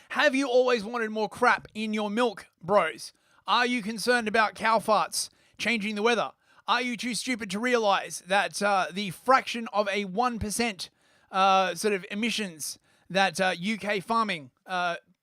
Have you always wanted more crap in your milk, bros? Are you concerned about cow farts changing the weather? Are you too stupid to realise that the fraction of a 1% sort of emissions that UK farming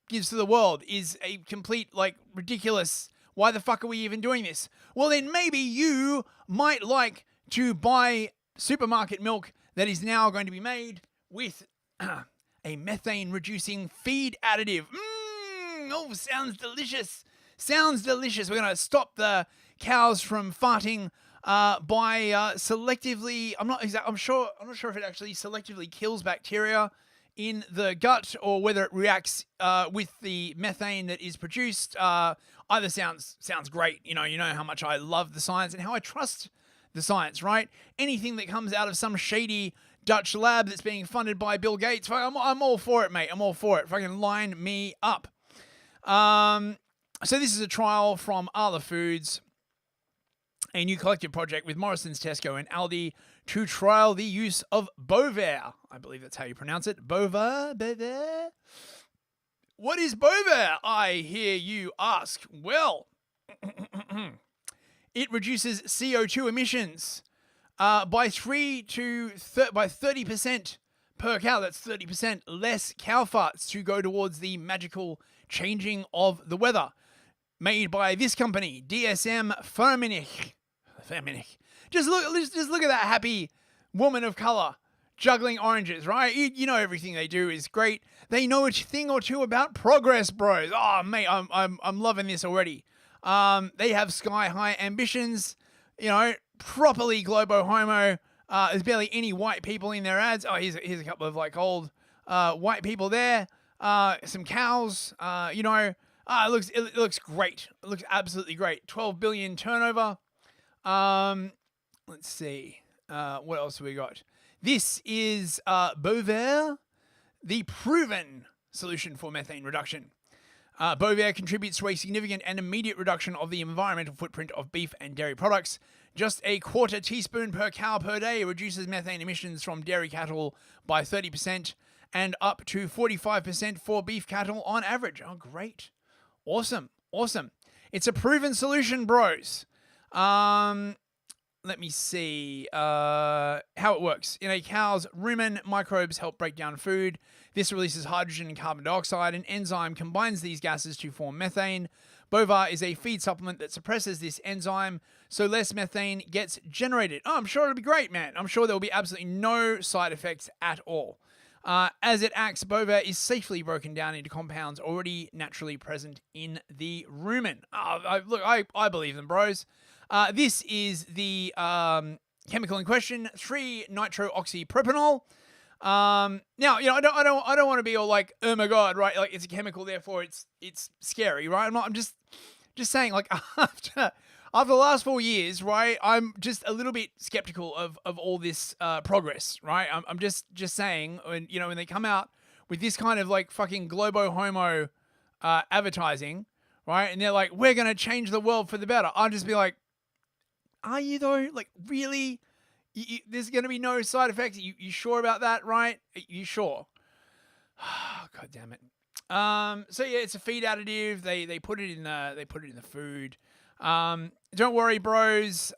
gives to the world is a complete, ridiculous... Why the fuck are we even doing this? Well, then maybe you might like to buy supermarket milk that is now going to be made with a methane-reducing feed additive. Oh, sounds delicious. Sounds delicious. We're going to stop the cows from farting by selectively... I'm not sure if it actually selectively kills bacteria in the gut or whether it reacts with the methane that is produced. Either sounds great. You know how much I love the science and how I trust the science, right? Anything that comes out of some shady Dutch lab that's being funded by Bill Gates, I'm all for it, mate. I'm all for it. Fucking line me up. So this is a trial from Arla Foods, a new collective project with Morrison's, Tesco and Aldi to trial the use of Bovear. I believe that's how you pronounce it. Bovear? What is Bovear, I hear you ask? Well, it reduces CO2 emissions by 30% per cow. That's 30% less cow farts to go towards the magical changing of the weather. Made by this company, DSM Firmenich. Just look at that happy woman of color juggling oranges, right? You know everything they do is great. They know a thing or two about progress, bros. Oh, mate, I'm loving this already. They have sky high ambitions. Properly globo homo. There's barely any white people in their ads. Oh, here's a couple of old white people there. Some cows. It looks great. It looks absolutely great. 12 billion turnover. Let's see. What else have we got? This is Bovear, the proven solution for methane reduction. Bovear contributes to a significant and immediate reduction of the environmental footprint of beef and dairy products. Just a quarter teaspoon per cow per day reduces methane emissions from dairy cattle by 30% and up to 45% for beef cattle on average. Oh, great. Awesome. It's a proven solution, bros. Let me see how it works. In a cow's rumen, microbes help break down food. This releases hydrogen and carbon dioxide. An enzyme combines these gases to form methane. Bovear is a feed supplement that suppresses this enzyme, so less methane gets generated. Oh, I'm sure it'll be great, man. I'm sure there will be absolutely no side effects at all. As it acts, Bovear is safely broken down into compounds already naturally present in the rumen. I believe them, bros. This is the chemical in question, 3-nitrooxypropanol. Now, I don't want to be all like, oh my god, right? Like, it's a chemical, therefore it's scary, right? I'm just saying, like, after the last 4 years, right? I'm just a little bit skeptical of all this progress, right? I'm just saying, when they come out with this kind of like fucking globo homo advertising, right? And they're like, we're gonna change the world for the better. I'll just be like, are you though? Like, really? There's going to be no side effects. You sure about that, right? You sure? God damn it. So yeah, it's a feed additive. They put it in the food. Don't worry, bros.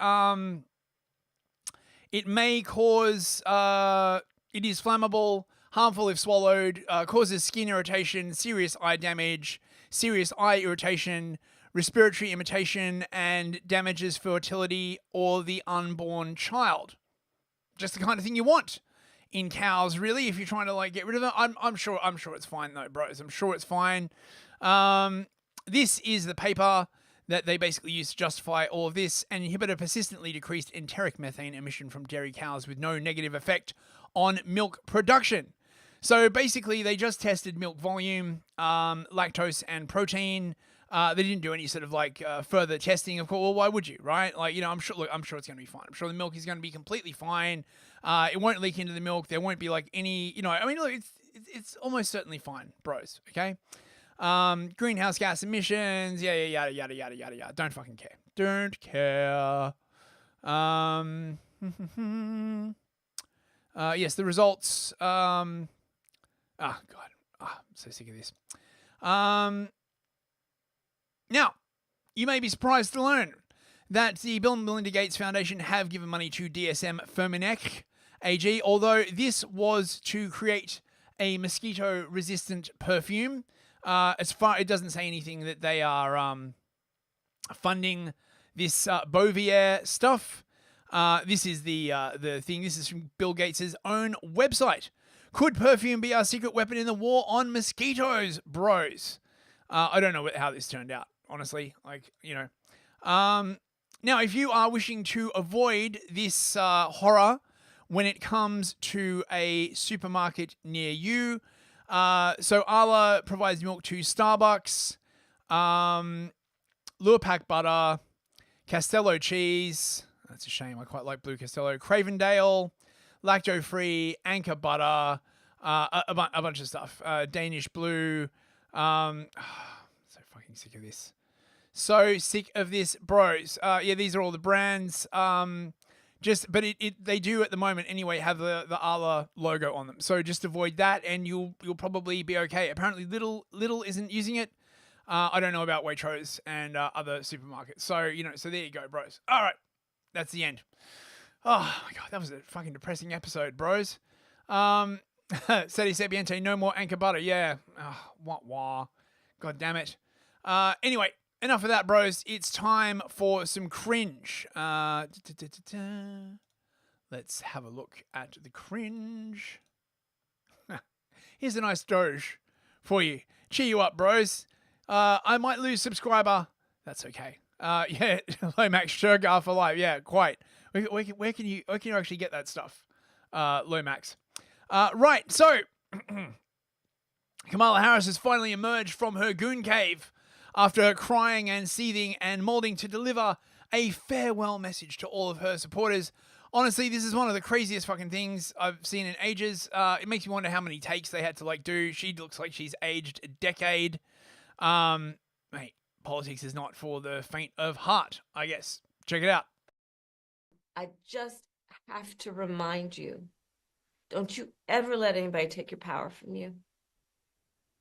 It may cause it is flammable, harmful if swallowed, causes skin irritation, serious eye damage, serious eye irritation, respiratory irritation, and damages fertility or the unborn child. Just the kind of thing you want in cows, really, if you're trying to like get rid of them. I'm sure it's fine though, bros. I'm sure it's fine. This is the paper that they basically use to justify all of this. An inhibitor persistently decreased enteric methane emission from dairy cows with no negative effect on milk production. So basically, they just tested milk volume, lactose, and protein. They didn't do any sort of like further testing. Of course, well, why would you, right? Like, you know, I'm sure it's going to be fine. I'm sure the milk is going to be completely fine. It won't leak into the milk. There won't be like any, you know, I mean, look, it's almost certainly fine, bros. Okay. Greenhouse gas emissions. Yeah, yada yada yada yada yada. Don't fucking care. Don't care. Yes, the results. God. I'm so sick of this. Now, you may be surprised to learn that the Bill and Melinda Gates Foundation have given money to DSM Firmenich AG, although this was to create a mosquito-resistant perfume. It doesn't say anything that they are funding this Bovear stuff. This is the thing. This is from Bill Gates' own website. Could perfume be our secret weapon in the war on mosquitoes, bros? I don't know how this turned out, honestly. Like, you know. Now, if you are wishing to avoid this horror when it comes to a supermarket near you, so Arla provides milk to Starbucks, Lurpak butter, Castello cheese. That's a shame. I quite like Blue Castello. Cravendale, lacto-free, Anchor butter, a bunch of stuff. Danish Blue. So fucking sick of this. So sick of this, bros. Yeah, these are all the brands. But they do at the moment anyway have the Arla logo on them. So just avoid that, and you'll probably be okay. Apparently, Lidl isn't using it. I don't know about Waitrose and other supermarkets. So so there you go, bros. All right, that's the end. Oh my god, that was a fucking depressing episode, bros. Seti Sepiente, no more Anchor butter. Yeah. Wah. God damn it. Anyway, enough of that, bros. It's time for some cringe. Let's have a look at the cringe. Here's a nice doge for you. Cheer you up, bros. I might lose subscriber. That's okay. Yeah, Lomax Shergar for life. Yeah, quite. Where can you actually get that stuff? Lomax. Right, so Kamala Harris has finally emerged from her goon cave after crying and seething and molding to deliver a farewell message to all of her supporters. Honestly, this is one of the craziest fucking things I've seen in ages. It makes me wonder how many takes they had to do. She looks like she's aged a decade. Mate, politics is not for the faint of heart, I guess. Check it out. I just have to remind you, don't you ever let anybody take your power from you.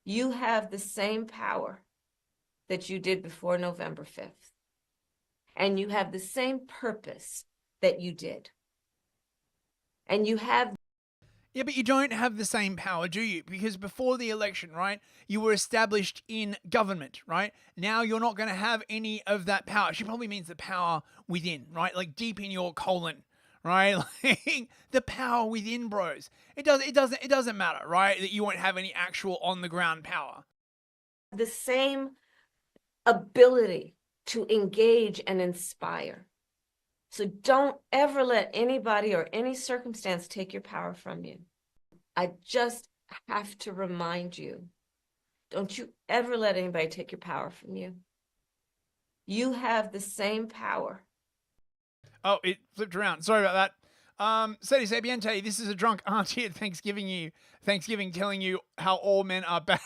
You have the same power that you did before November 5th. And you have the same purpose that you did. And you have... Yeah, but you don't have the same power, do you? Because before the election, right, you were established in government, right? Now you're not going to have any of that power. She probably means the power within, right? Like deep in your colon, right? Like the power within, bros. It doesn't matter, right? That you won't have any actual on the ground power. The same ability to engage and inspire. So don't ever let anybody or any circumstance take your power from you. I just have to remind you, don't you ever let anybody take your power from you. You have the same power. Oh, it flipped around. Sorry about that. Seti Sapiente, this is a drunk auntie at Thanksgiving telling you how all men are bad.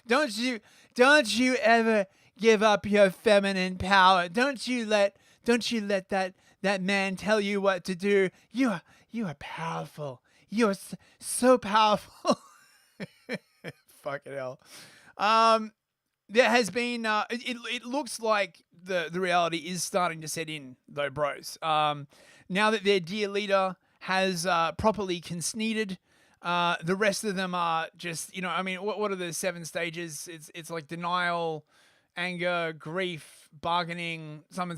Don't you ever give up your feminine power. Don't you let that man tell you what to do. You are powerful. You're so powerful. Fucking hell. There has been, it looks like the reality is starting to set in, though, bros. Now that their dear leader has properly conceded, the rest of them are just, I mean, what are the 7 stages? It's like denial, anger, grief, bargaining, something.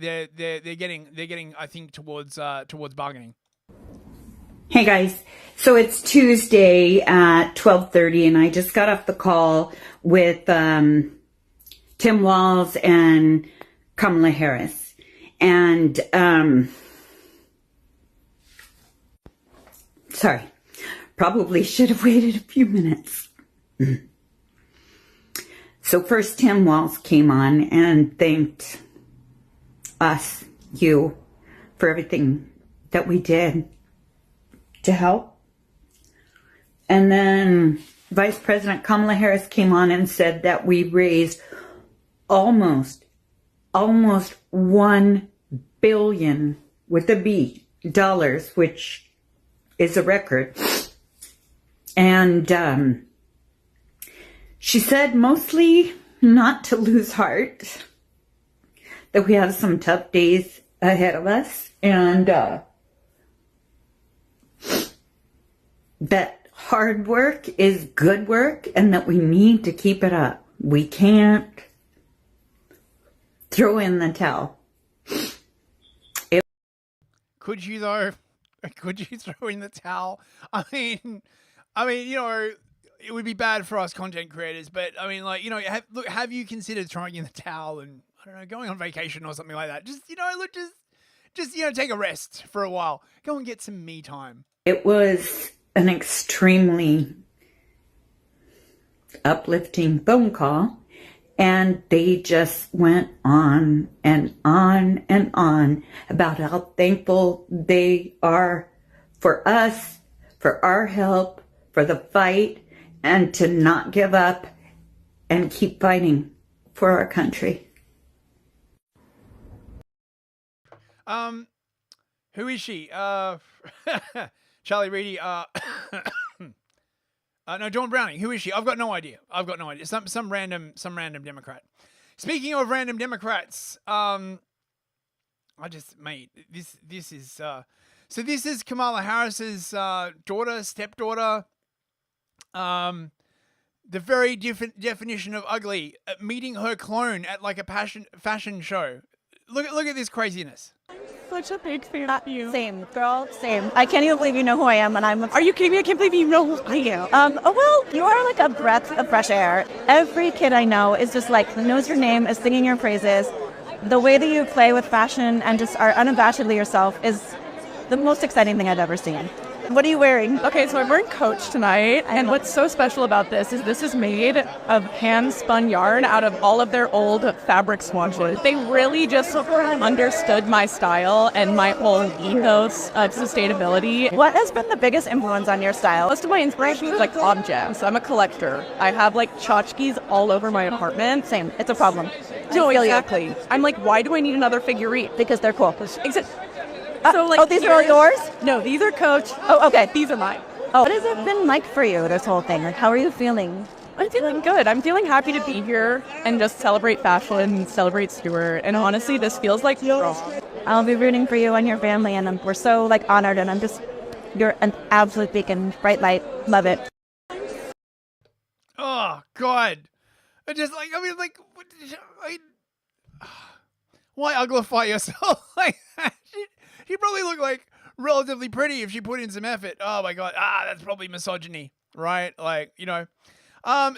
They're getting, I think, towards bargaining. Hey guys, so it's Tuesday at 12:30 and I just got off the call with Tim Walz and Kamala Harris. And sorry, probably should have waited a few minutes. So first Tim Walz came on and thanked us, you, for everything that we did to help. And then Vice President Kamala Harris came on and said that we raised almost $1 billion with a B dollars, which is a record. And she said mostly not to lose heart, that we have some tough days ahead of us, and that hard work is good work and that we need to keep it up. We can't throw in the towel. Could you though? Could you throw in the towel? I mean, it would be bad for us content creators, but I mean, like, have you considered throwing in the towel and, I don't know, going on vacation or something like that? Just take a rest for a while. Go and get some me time. It was an extremely uplifting phone call, and they just went on and on and on about how thankful they are for us, for our help, for the fight, and to not give up and keep fighting for our country. Who is she? Charlie Reedy, no, Dawn Browning. Who is she? I've got no idea. Some random Democrat. Speaking of random Democrats, this is Kamala Harris's stepdaughter. The very different definition of ugly. Meeting her clone at like a fashion show. Look at this craziness. Such a big fan of you. Same, girl, same. I can't even believe you know who I am, and Are you kidding me? I can't believe you know who I am. You are like a breath of fresh air. Every kid I know is just like, knows your name, is singing your praises. The way that you play with fashion and just are unabashedly yourself is the most exciting thing I've ever seen. What are you wearing? Okay, so I'm wearing Coach tonight, and what's so special about this is made of hand-spun yarn out of all of their old fabric swatches. They really just understood my style and my whole ethos of sustainability. What has been the biggest influence on your style? Most of my inspiration is like objects. I'm a collector. I have like tchotchkes all over my apartment. Same, it's a problem. No, exactly. I'm like, why do I need another figurine? Because they're cool. So these are all yours? No, these are Coach. Oh, okay. These are mine. Oh, what has it been like for you, this whole thing? Like, how are you feeling? I'm feeling good. I'm feeling happy to be here and just celebrate fashion and celebrate Stuart. And honestly, this feels like home. I'll be rooting for you and your family, and we're so like honored. And you're an absolute beacon, bright light. Love it. Oh God, why uglify yourself like that? She probably looked like relatively pretty if she put in some effort. Oh my God. That's probably misogyny, right?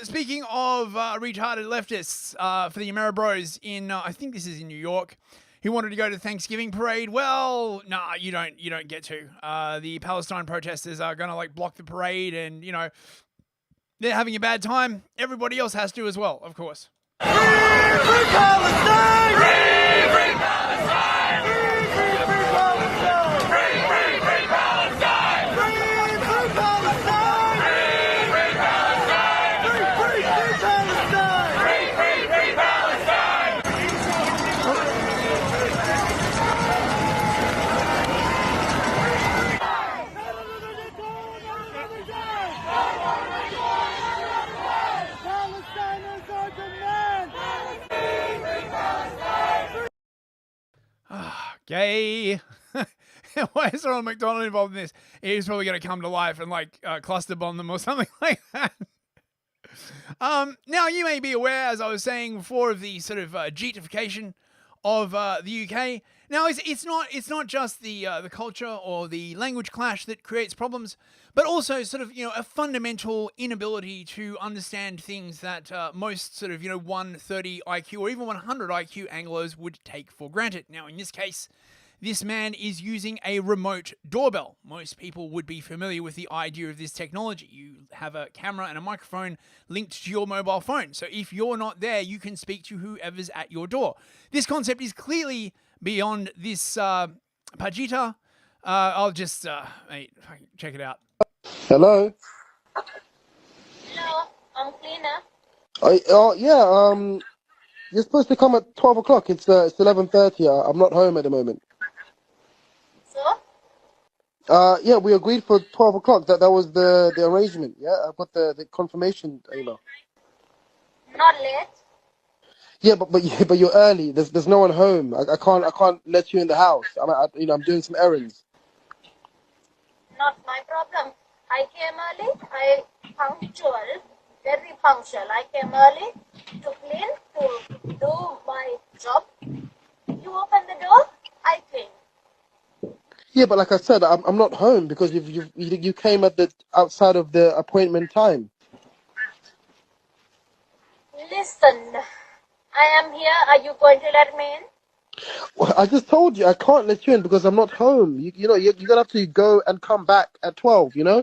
Speaking of retarded leftists, for the Ameri Bros in, I think this is in New York, who wanted to go to the Thanksgiving parade. Well, nah, you don't get to. The Palestine protesters are going to block the parade, and, they're having a bad time. Everybody else has to as well, of course. Free Palestine! Free Palestine! Free Palestine! Gay. Why is Ronald McDonald involved in this? He's probably going to come to life and like cluster bomb them or something like that. Now you may be aware, as I was saying before, of the sort of Jeetification of the UK. Now it's not just the culture or the language clash that creates problems, but also sort of a fundamental inability to understand things that most sort of 130 IQ or even 100 IQ Anglos would take for granted. Now in this case, this man is using a remote doorbell. Most people would be familiar with the idea of this technology. You have a camera and a microphone linked to your mobile phone. So if you're not there, you can speak to whoever's at your door. This concept is clearly beyond this Pajita. I'll just check it out. Hello. Hello, I'm cleaner. You're supposed to come at 12 o'clock. It's 11:30. I'm not home at the moment. So? Yeah, we agreed for 12 o'clock. That was the arrangement. Yeah, I've got the confirmation email. Not late. Yeah, but you're early. There's no one home. I can't let you in the house. I'm doing some errands. Not my problem. I came early. I punctual, very punctual. I came early to clean, to do my job. You open the door, I clean. Yeah, but like I said, I'm not home because you came at the outside of the appointment time. Listen, I am here. Are you going to let me in? Well, I just told you I can't let you in because I'm not home. You're gonna have to go and come back at 12. No.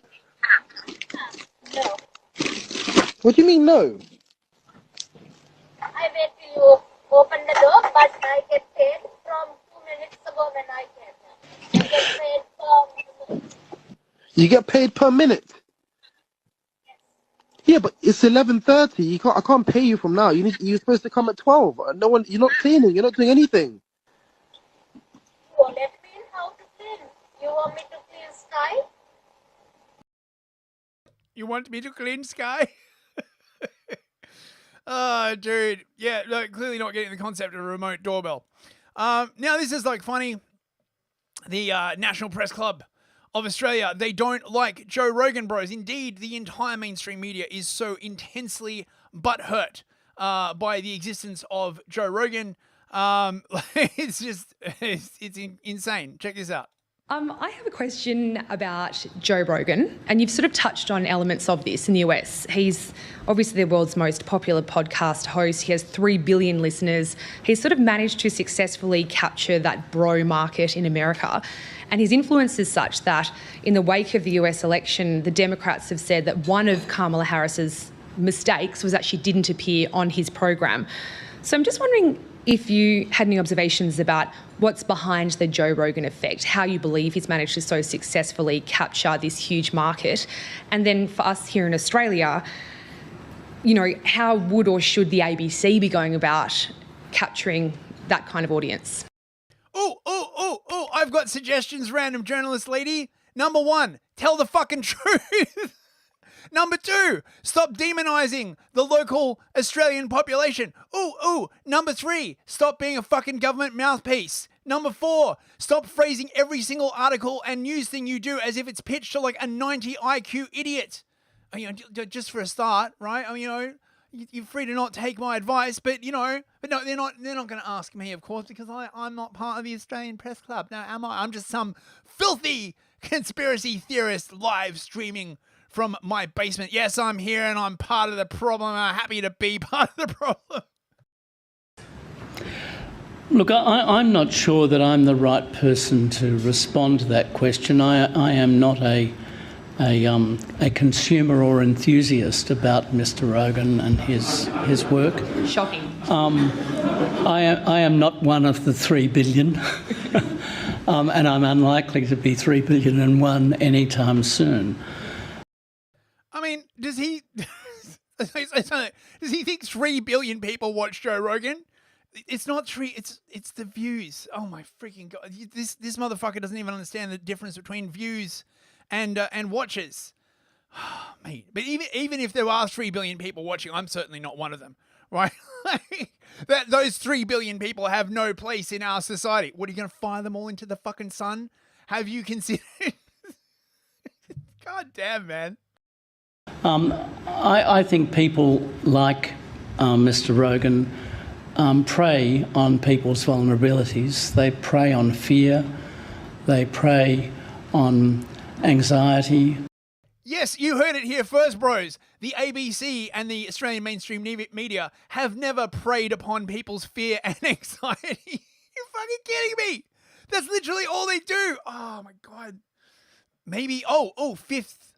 What do you mean no? I wait till you open the door, but I get paid from 2 minutes ago when I came here. I get paid per minute. You get paid per minute. Yeah, but it's 11:30. I can't pay you from now. You're supposed to come at 12. No one. You're not cleaning. You're not doing anything. You won't let me in. How to clean? You want me to clean sky? You want me to clean sky? Oh, dude. Yeah, no, clearly not getting the concept of a remote doorbell. Now, this is like funny. The National Press Club of Australia, they don't like Joe Rogan bros. Indeed, the entire mainstream media is so intensely butthurt by the existence of Joe Rogan. It's just, it's insane. Check this out. I have a question about Joe Rogan, and you've sort of touched on elements of this in the US. He's obviously the world's most popular podcast host. He has 3 billion listeners. He's sort of managed to successfully capture that bro market in America. And his influence is such that in the wake of the US election, the Democrats have said that one of Kamala Harris's mistakes was that she didn't appear on his program. So I'm just wondering if you had any observations about what's behind the Joe Rogan effect, how you believe he's managed to so successfully capture this huge market. And then for us here in Australia, how would or should the ABC be going about capturing that kind of audience? Oh, I've got suggestions, random journalist lady. Number 1, tell the fucking truth. Number 2, stop demonizing the local Australian population. Number 3, stop being a fucking government mouthpiece. Number 4, stop phrasing every single article and news thing you do as if it's pitched to like a 90 IQ idiot. Just for a start, right? You're free to not take my advice, but no, they're not going to ask me, of course, because I'm not part of the Australian Press Club. Now, am I? I'm just some filthy conspiracy theorist live streaming from my basement. Yes, I'm here and I'm part of the problem. I'm happy to be part of the problem. Look, I'm not sure that I'm the right person to respond to that question. I am not a consumer or enthusiast about Mr. Rogan and his work. Shocking. I am not one of the 3 billion, and I'm unlikely to be 3 billion and one anytime soon. I mean, does he think 3 billion people watch Joe Rogan? It's not 3, it's the views. Oh my freaking God. This motherfucker doesn't even understand the difference between views and watches. Mate, but even if there are 3 billion people watching, I'm certainly not one of them, right? That those 3 billion people have no place in our society. What, are you going to fire them all into the fucking sun? Have you considered? God damn, man. I think people like Mr. Rogan prey on people's vulnerabilities. They prey on fear. They prey on anxiety. Yes, you heard it here first, bros. The ABC and the Australian mainstream media have never preyed upon people's fear and anxiety. You're fucking kidding me. That's literally all they do. Oh, my God. Maybe, fifth,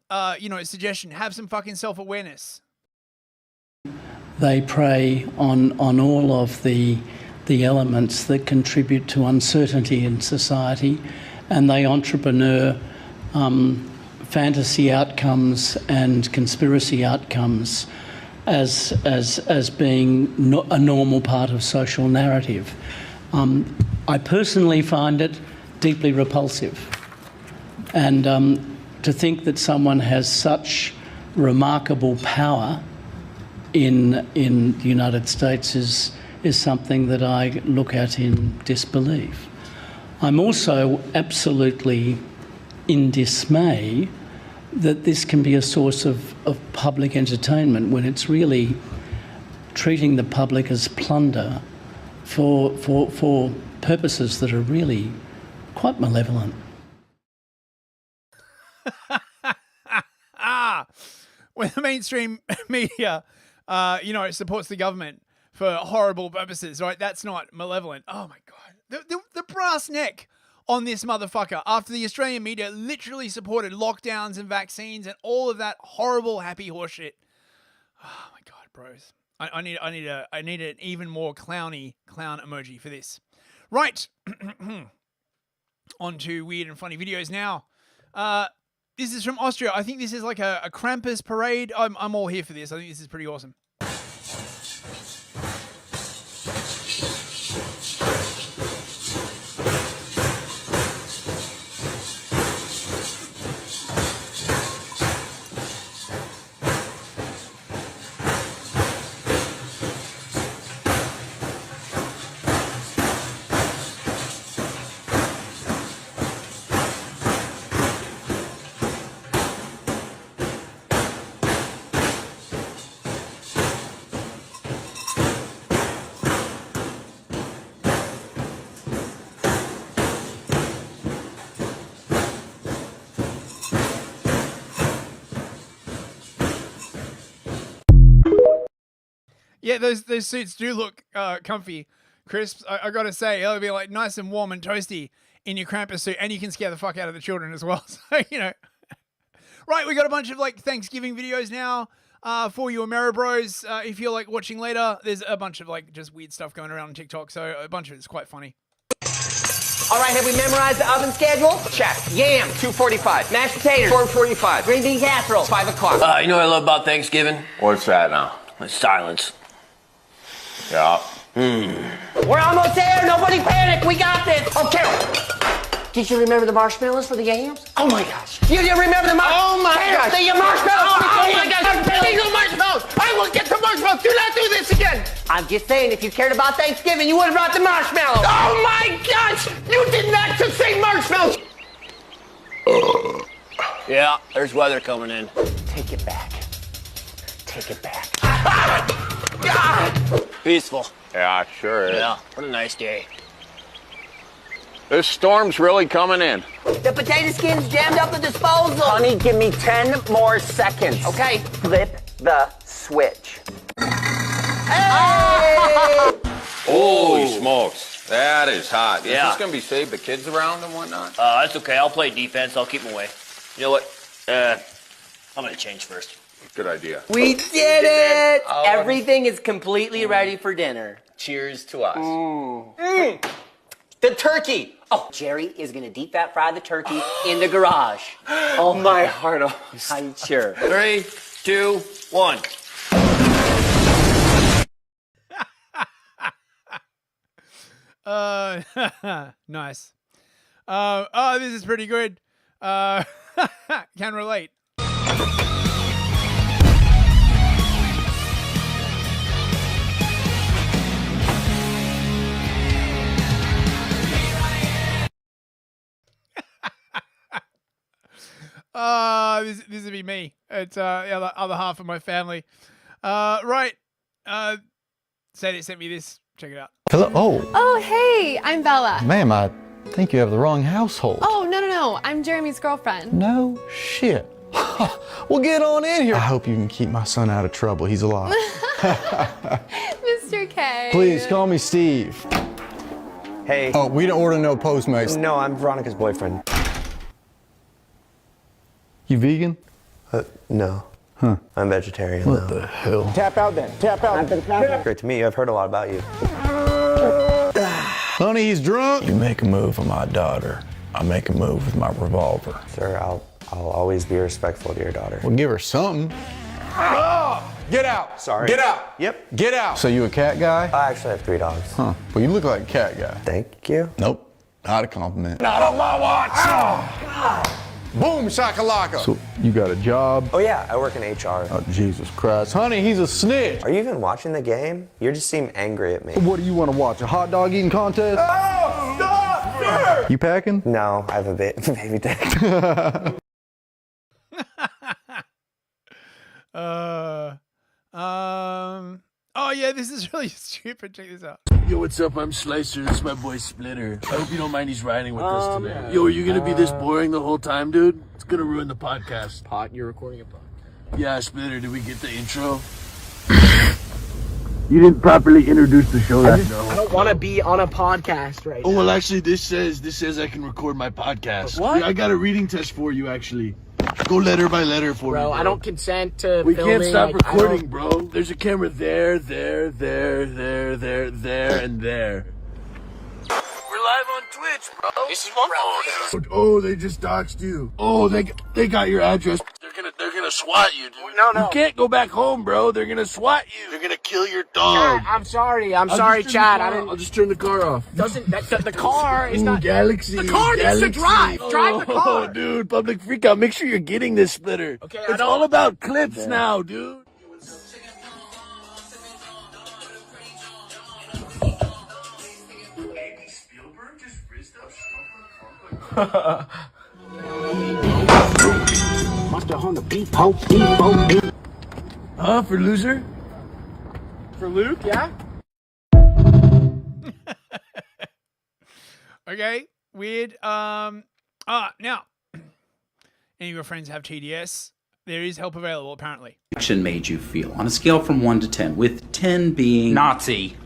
suggestion, have some fucking self-awareness. They prey on all of the elements that contribute to uncertainty in society, and they entrepreneur fantasy outcomes and conspiracy outcomes as being a normal part of social narrative. I personally find it deeply repulsive. And to think that someone has such remarkable power in the United States is something that I look at in disbelief. I'm also absolutely in dismay that this can be a source of public entertainment when it's really treating the public as plunder for purposes that are really quite malevolent. When the mainstream media, supports the government for horrible purposes, right? That's not malevolent. Oh my God. The brass neck on this motherfucker after the Australian media literally supported lockdowns and vaccines and all of that horrible happy horseshit. Oh my God, bros. I need an even more clown emoji for this. Right. On to weird and funny videos now. This is from Austria. I think this is like a Krampus parade. I'm all here for this. I think this is pretty awesome. Yeah, those suits do look comfy, crisp. I gotta say, it'll be like nice and warm and toasty in your Krampus suit, and you can scare the fuck out of the children as well. So, Right, we got a bunch of like Thanksgiving videos now for you Monero bros. If you're like watching later, there's a bunch of like just weird stuff going around on TikTok, so a bunch of it's quite funny. All right, have we memorized the oven schedule? Check. Yam, 2:45. Mashed potatoes, 4:45. Green bean casserole, 5 o'clock. You know what I love about Thanksgiving? What's that now? It's silence. Yeah. We're almost there. Nobody panic. We got this. Okay. Did you remember the marshmallows for the yams? Oh my gosh. You didn't remember the marshmallows? Oh my gosh. The marshmallows. Oh my gosh. Please, no marshmallows. I will get the marshmallows. Do not do this again. I'm just saying, if you cared about Thanksgiving, you would have brought the marshmallows. Oh my gosh. You did not just say marshmallows. Yeah, there's weather coming in. Take it back. Take it back. God. Peaceful. Yeah, sure is. Yeah, what a nice day. This storm's really coming in. The potato skin's jammed up the disposal. Honey, give me 10 more seconds. Okay. Flip the switch. Hey! Holy smokes. That is hot. Is Yeah. this going to be save the kids around and whatnot? That's okay. I'll play defense. I'll keep them away. You know what? I'm going to change first. Good idea. We did it! Everything is completely ready for dinner. Cheers to us. The turkey. Oh, Jerry is going to deep fat fry the turkey in the garage. Oh, my heart. I'm sure. 3, 2, 1. Nice. This is pretty good. Can relate. This would be me. It's the other half of my family. Right. Sadie sent me this. Check it out. Hello. Oh. Oh, hey, I'm Bella. Ma'am, I think you have the wrong household. Oh, no. I'm Jeremy's girlfriend. No shit. Well, get on in here. I hope you can keep my son out of trouble. He's alive. Mr. K. Please call me Steve. Hey. Oh, we don't order no Postmates. No, I'm Veronica's boyfriend. You vegan? No. Huh. I'm vegetarian. What the hell? Tap out then. Tap out. Great to meet you. I've heard a lot about you. Honey, he's drunk. You make a move with my daughter. I make a move with my revolver. Sir, I'll always be respectful to your daughter. Well, give her something. Get out. Sorry. Get out. Yep. Get out. So you a cat guy? I actually have 3 dogs. Huh. Well, you look like a cat guy. Thank you. Nope. Not a compliment. Not on my watch. Boom, shakalaka. So you got a job? Oh yeah, I work in HR. Oh, Jesus Christ. Honey, he's a snitch. Are you even watching the game? You just seem angry at me. What do you want to watch? A hot dog eating contest? Oh, stop! Sir! You packing? No, I have a baby dick. Oh yeah, this is really stupid. Check this out. Yo, what's up? I'm Slicer. This is my boy Splitter. I hope you don't mind he's riding with us today. Yo, are you gonna be this boring the whole time, dude? It's gonna ruin the podcast. You're recording a podcast. Yeah, Splitter, did we get the intro? You didn't properly introduce the show. I don't want to be on a podcast right now. Oh, well, actually, this says I can record my podcast. What? I got a reading test for you, actually. Go letter by letter for me, bro. I don't consent to We filming. can't stop Like, recording, bro. There's a camera there, and there. We're live on Twitch, bro. This is one Oh, they just doxed you. Oh, they got your address. They're gonna SWAT you, dude. No. You can't go back home, bro. They're gonna SWAT you. They're gonna kill your dog. Chad, I'm sorry, Chad. I'll just turn the car off. The car is not. Galaxy. The car needs to drive. Drive the car. Oh, dude, public freak out. Make sure you're getting this, Splitter. Okay, it's all about clips now, dude. For loser? For Luke, yeah? Okay, weird. Now, any of your friends have TDS? There is help available, apparently. Action made you feel on a scale from 1 to 10, with 10 being Nazi.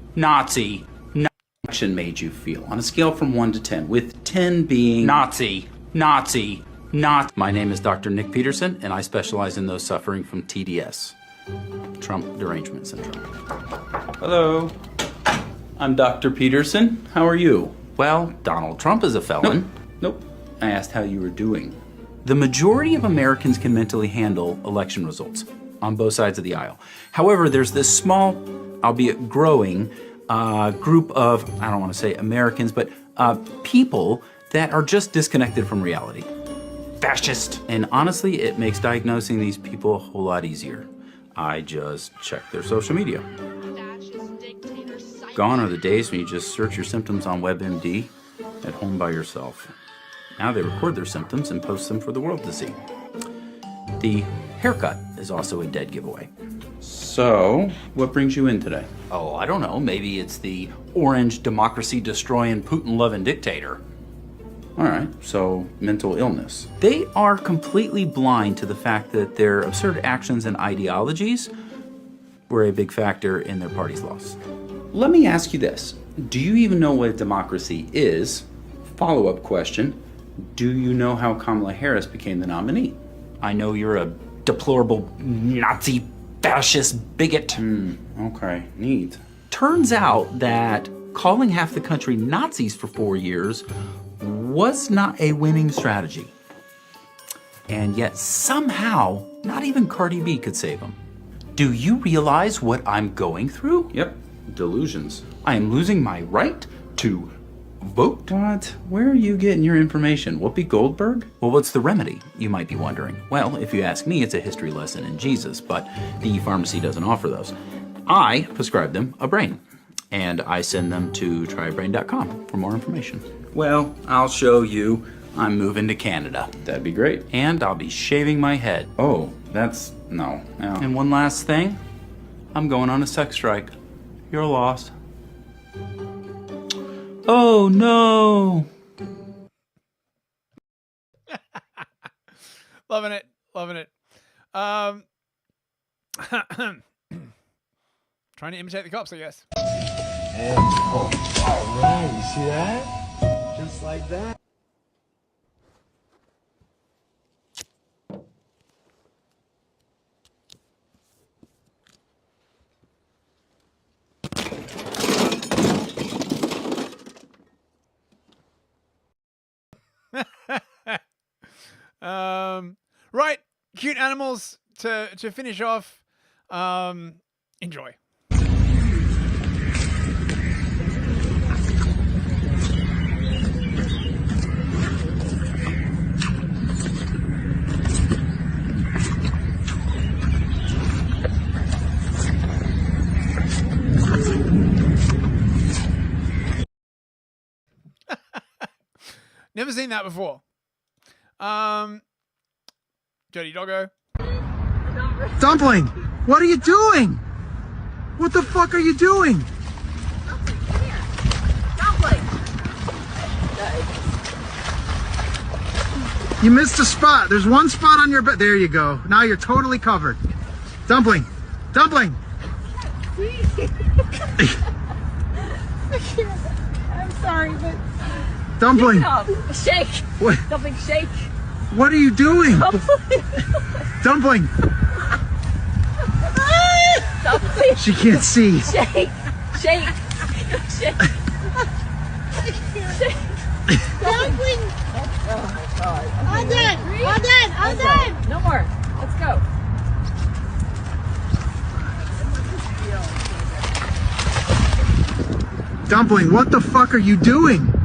Action made you feel on a scale from 1 to 10, with 10 being Nazi. My name is Dr. Nick Peterson, and I specialize in those suffering from TDS, Trump Derangement Syndrome. Hello, I'm Dr. Peterson. How are you? Well, Donald Trump is a felon. Nope. I asked how you were doing. The majority of Americans can mentally handle election results on both sides of the aisle. However, there's this small, albeit growing, group of, I don't want to say Americans, but people that are just disconnected from reality. Fascist. And honestly, it makes diagnosing these people a whole lot easier. I just check their social media. Gone are the days when you just search your symptoms on WebMD at home by yourself. Now they record their symptoms and post them for the world to see. The haircut is also a dead giveaway. So, what brings you in today? Oh, I don't know. Maybe it's the orange democracy-destroying, Putin-loving dictator. All right, so mental illness. They are completely blind to the fact that their absurd actions and ideologies were a big factor in their party's loss. Let me ask you this. Do you even know what democracy is? Follow-up question. Do you know how Kamala Harris became the nominee? I know you're a deplorable Nazi fascist bigot. Okay, neat. Turns out that calling half the country Nazis for 4 years was not a winning strategy. And yet somehow, not even Cardi B could save him. Do you realize what I'm going through? Yep, delusions. I am losing my right to vote? What? Where are you getting your information? Whoopi Goldberg? Well, what's the remedy, you might be wondering? Well, if you ask me, it's a history lesson in Jesus, but the pharmacy doesn't offer those. I prescribe them a brain, and I send them to trybrain.com for more information. Well, I'll show you. I'm moving to Canada. That'd be great. And I'll be shaving my head. Oh, that's... no. And one last thing, I'm going on a sex strike. Your loss. Oh no! Loving it. Loving it. Trying to imitate the cops, I guess. And, all right, you see that? Just like that. Right, cute animals to finish off. Enjoy. Never seen that before. Dirty doggo. Dumpling, what are you doing? What the fuck are you doing? Dumpling. You missed a spot. There's one spot on your bed. There you go. Now you're totally covered. Dumpling, Dumpling. I'm sorry, but Dumpling. Shake. What? Dumpling, shake. What are you doing? Dumpling. Dumpling. She can't see. Shake. Shake. Shake. Dumpling. Oh my God. I'm done. I'm done. I'm done. No more. Let's go. Dumpling, what the fuck are you doing?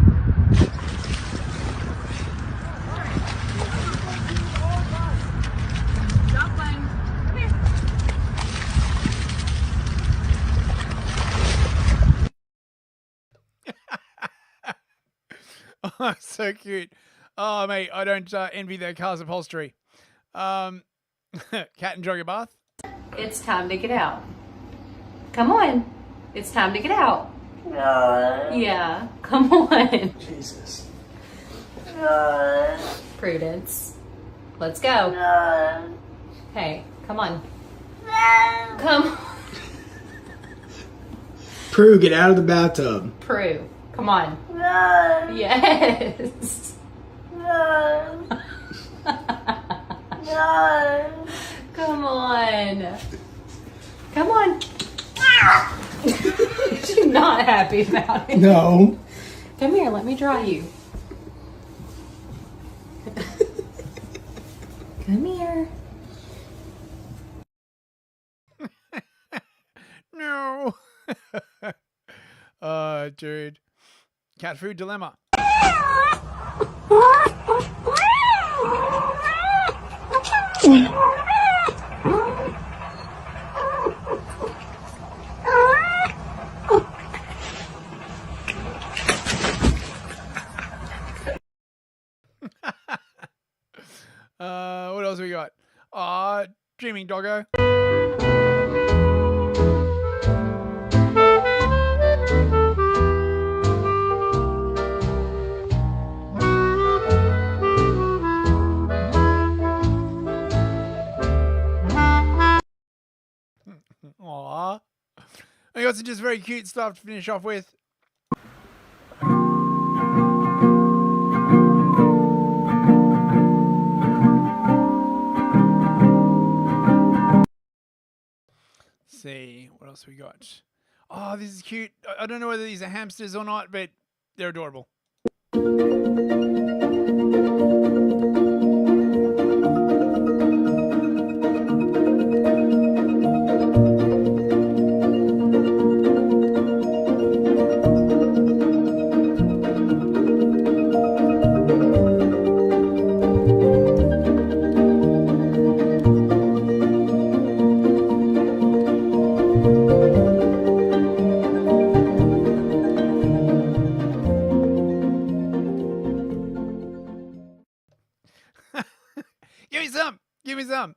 Oh, so cute. Oh, mate, I don't envy their car's upholstery. Cat enjoy your bath? It's time to get out. Come on. It's time to get out. No. Yeah. Come on. Jesus. No. Prudence. Let's go. No. Hey, come on. No. Come. Prue, get out of the bathtub. Prue. Come on. No. Yes. No. No. Come on. Come on. She's not happy about it. No. Come here, let me draw you. Come here. No. Dude. Cat food dilemma. What else we got? Dreaming doggo. Aww. I got some just very cute stuff to finish off with. Let's see, what else we got? Oh, this is cute. I don't know whether these are hamsters or not, but they're adorable. Give me some. Give me some.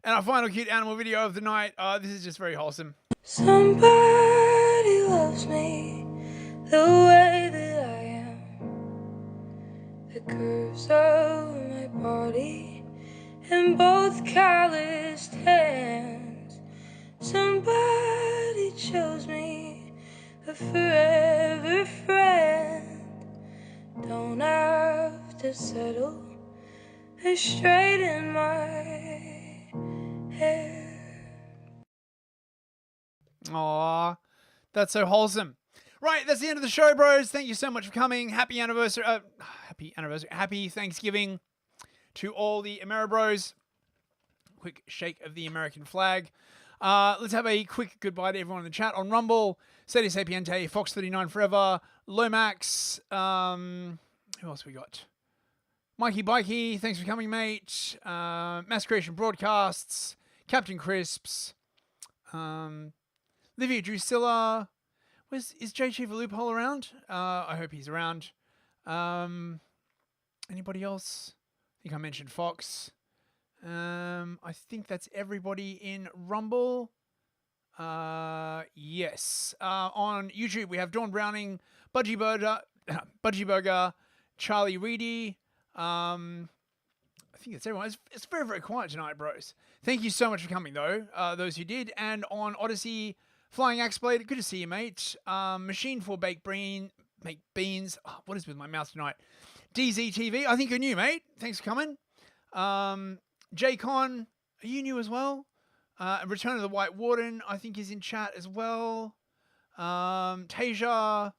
And our final cute animal video of the night. This is just very wholesome. Somebody loves me the way that I am. The curves of my body and both calloused hands. Somebody chose me a forever friend. Don't have to settle and straighten my hair. Aww, that's so wholesome. Right, that's the end of the show, bros. Thank you so much for coming. Happy anniversary. Happy Thanksgiving to all the Ameribros. Quick shake of the American flag. Let's have a quick goodbye to everyone in the chat on Rumble. Sadie Sapiente, Fox39 Forever, Lomax. Who else we got? Mikey Bikey, thanks for coming, mate. Mass Creation Broadcasts, Captain Crisps, Livia Drusilla. Is J Chief a Loophole around? I hope he's around. Anybody else? I think I mentioned Fox. I think that's everybody in Rumble. Yes. On YouTube, we have Dawn Browning, Budgie Burger, Charlie Reedy. I think that's everyone. It's very, very quiet tonight, bros. Thank you so much for coming, though, those who did. And on Odyssey, Flying Axe Blade, good to see you, mate. Machine for Baked Beans. Oh, what is with my mouth tonight? DZTV, I think you're new, mate. Thanks for coming. J-Con, are you new as well? Return of the White Warden, I think, is in chat as well. Tasia.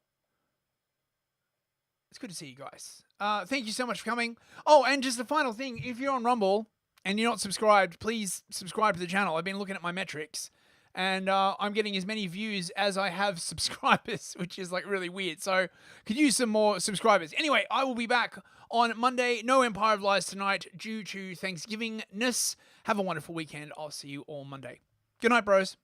It's good to see you guys. Thank you so much for coming. Oh, and just the final thing, if you're on Rumble and you're not subscribed, please subscribe to the channel. I've been looking at my metrics, and I'm getting as many views as I have subscribers, which is like really weird. So could use some more subscribers. Anyway, I will be back on Monday. No Empire of Lies tonight due to Thanksgiving-ness. Have a wonderful weekend. I'll see you all Monday. Good night, bros.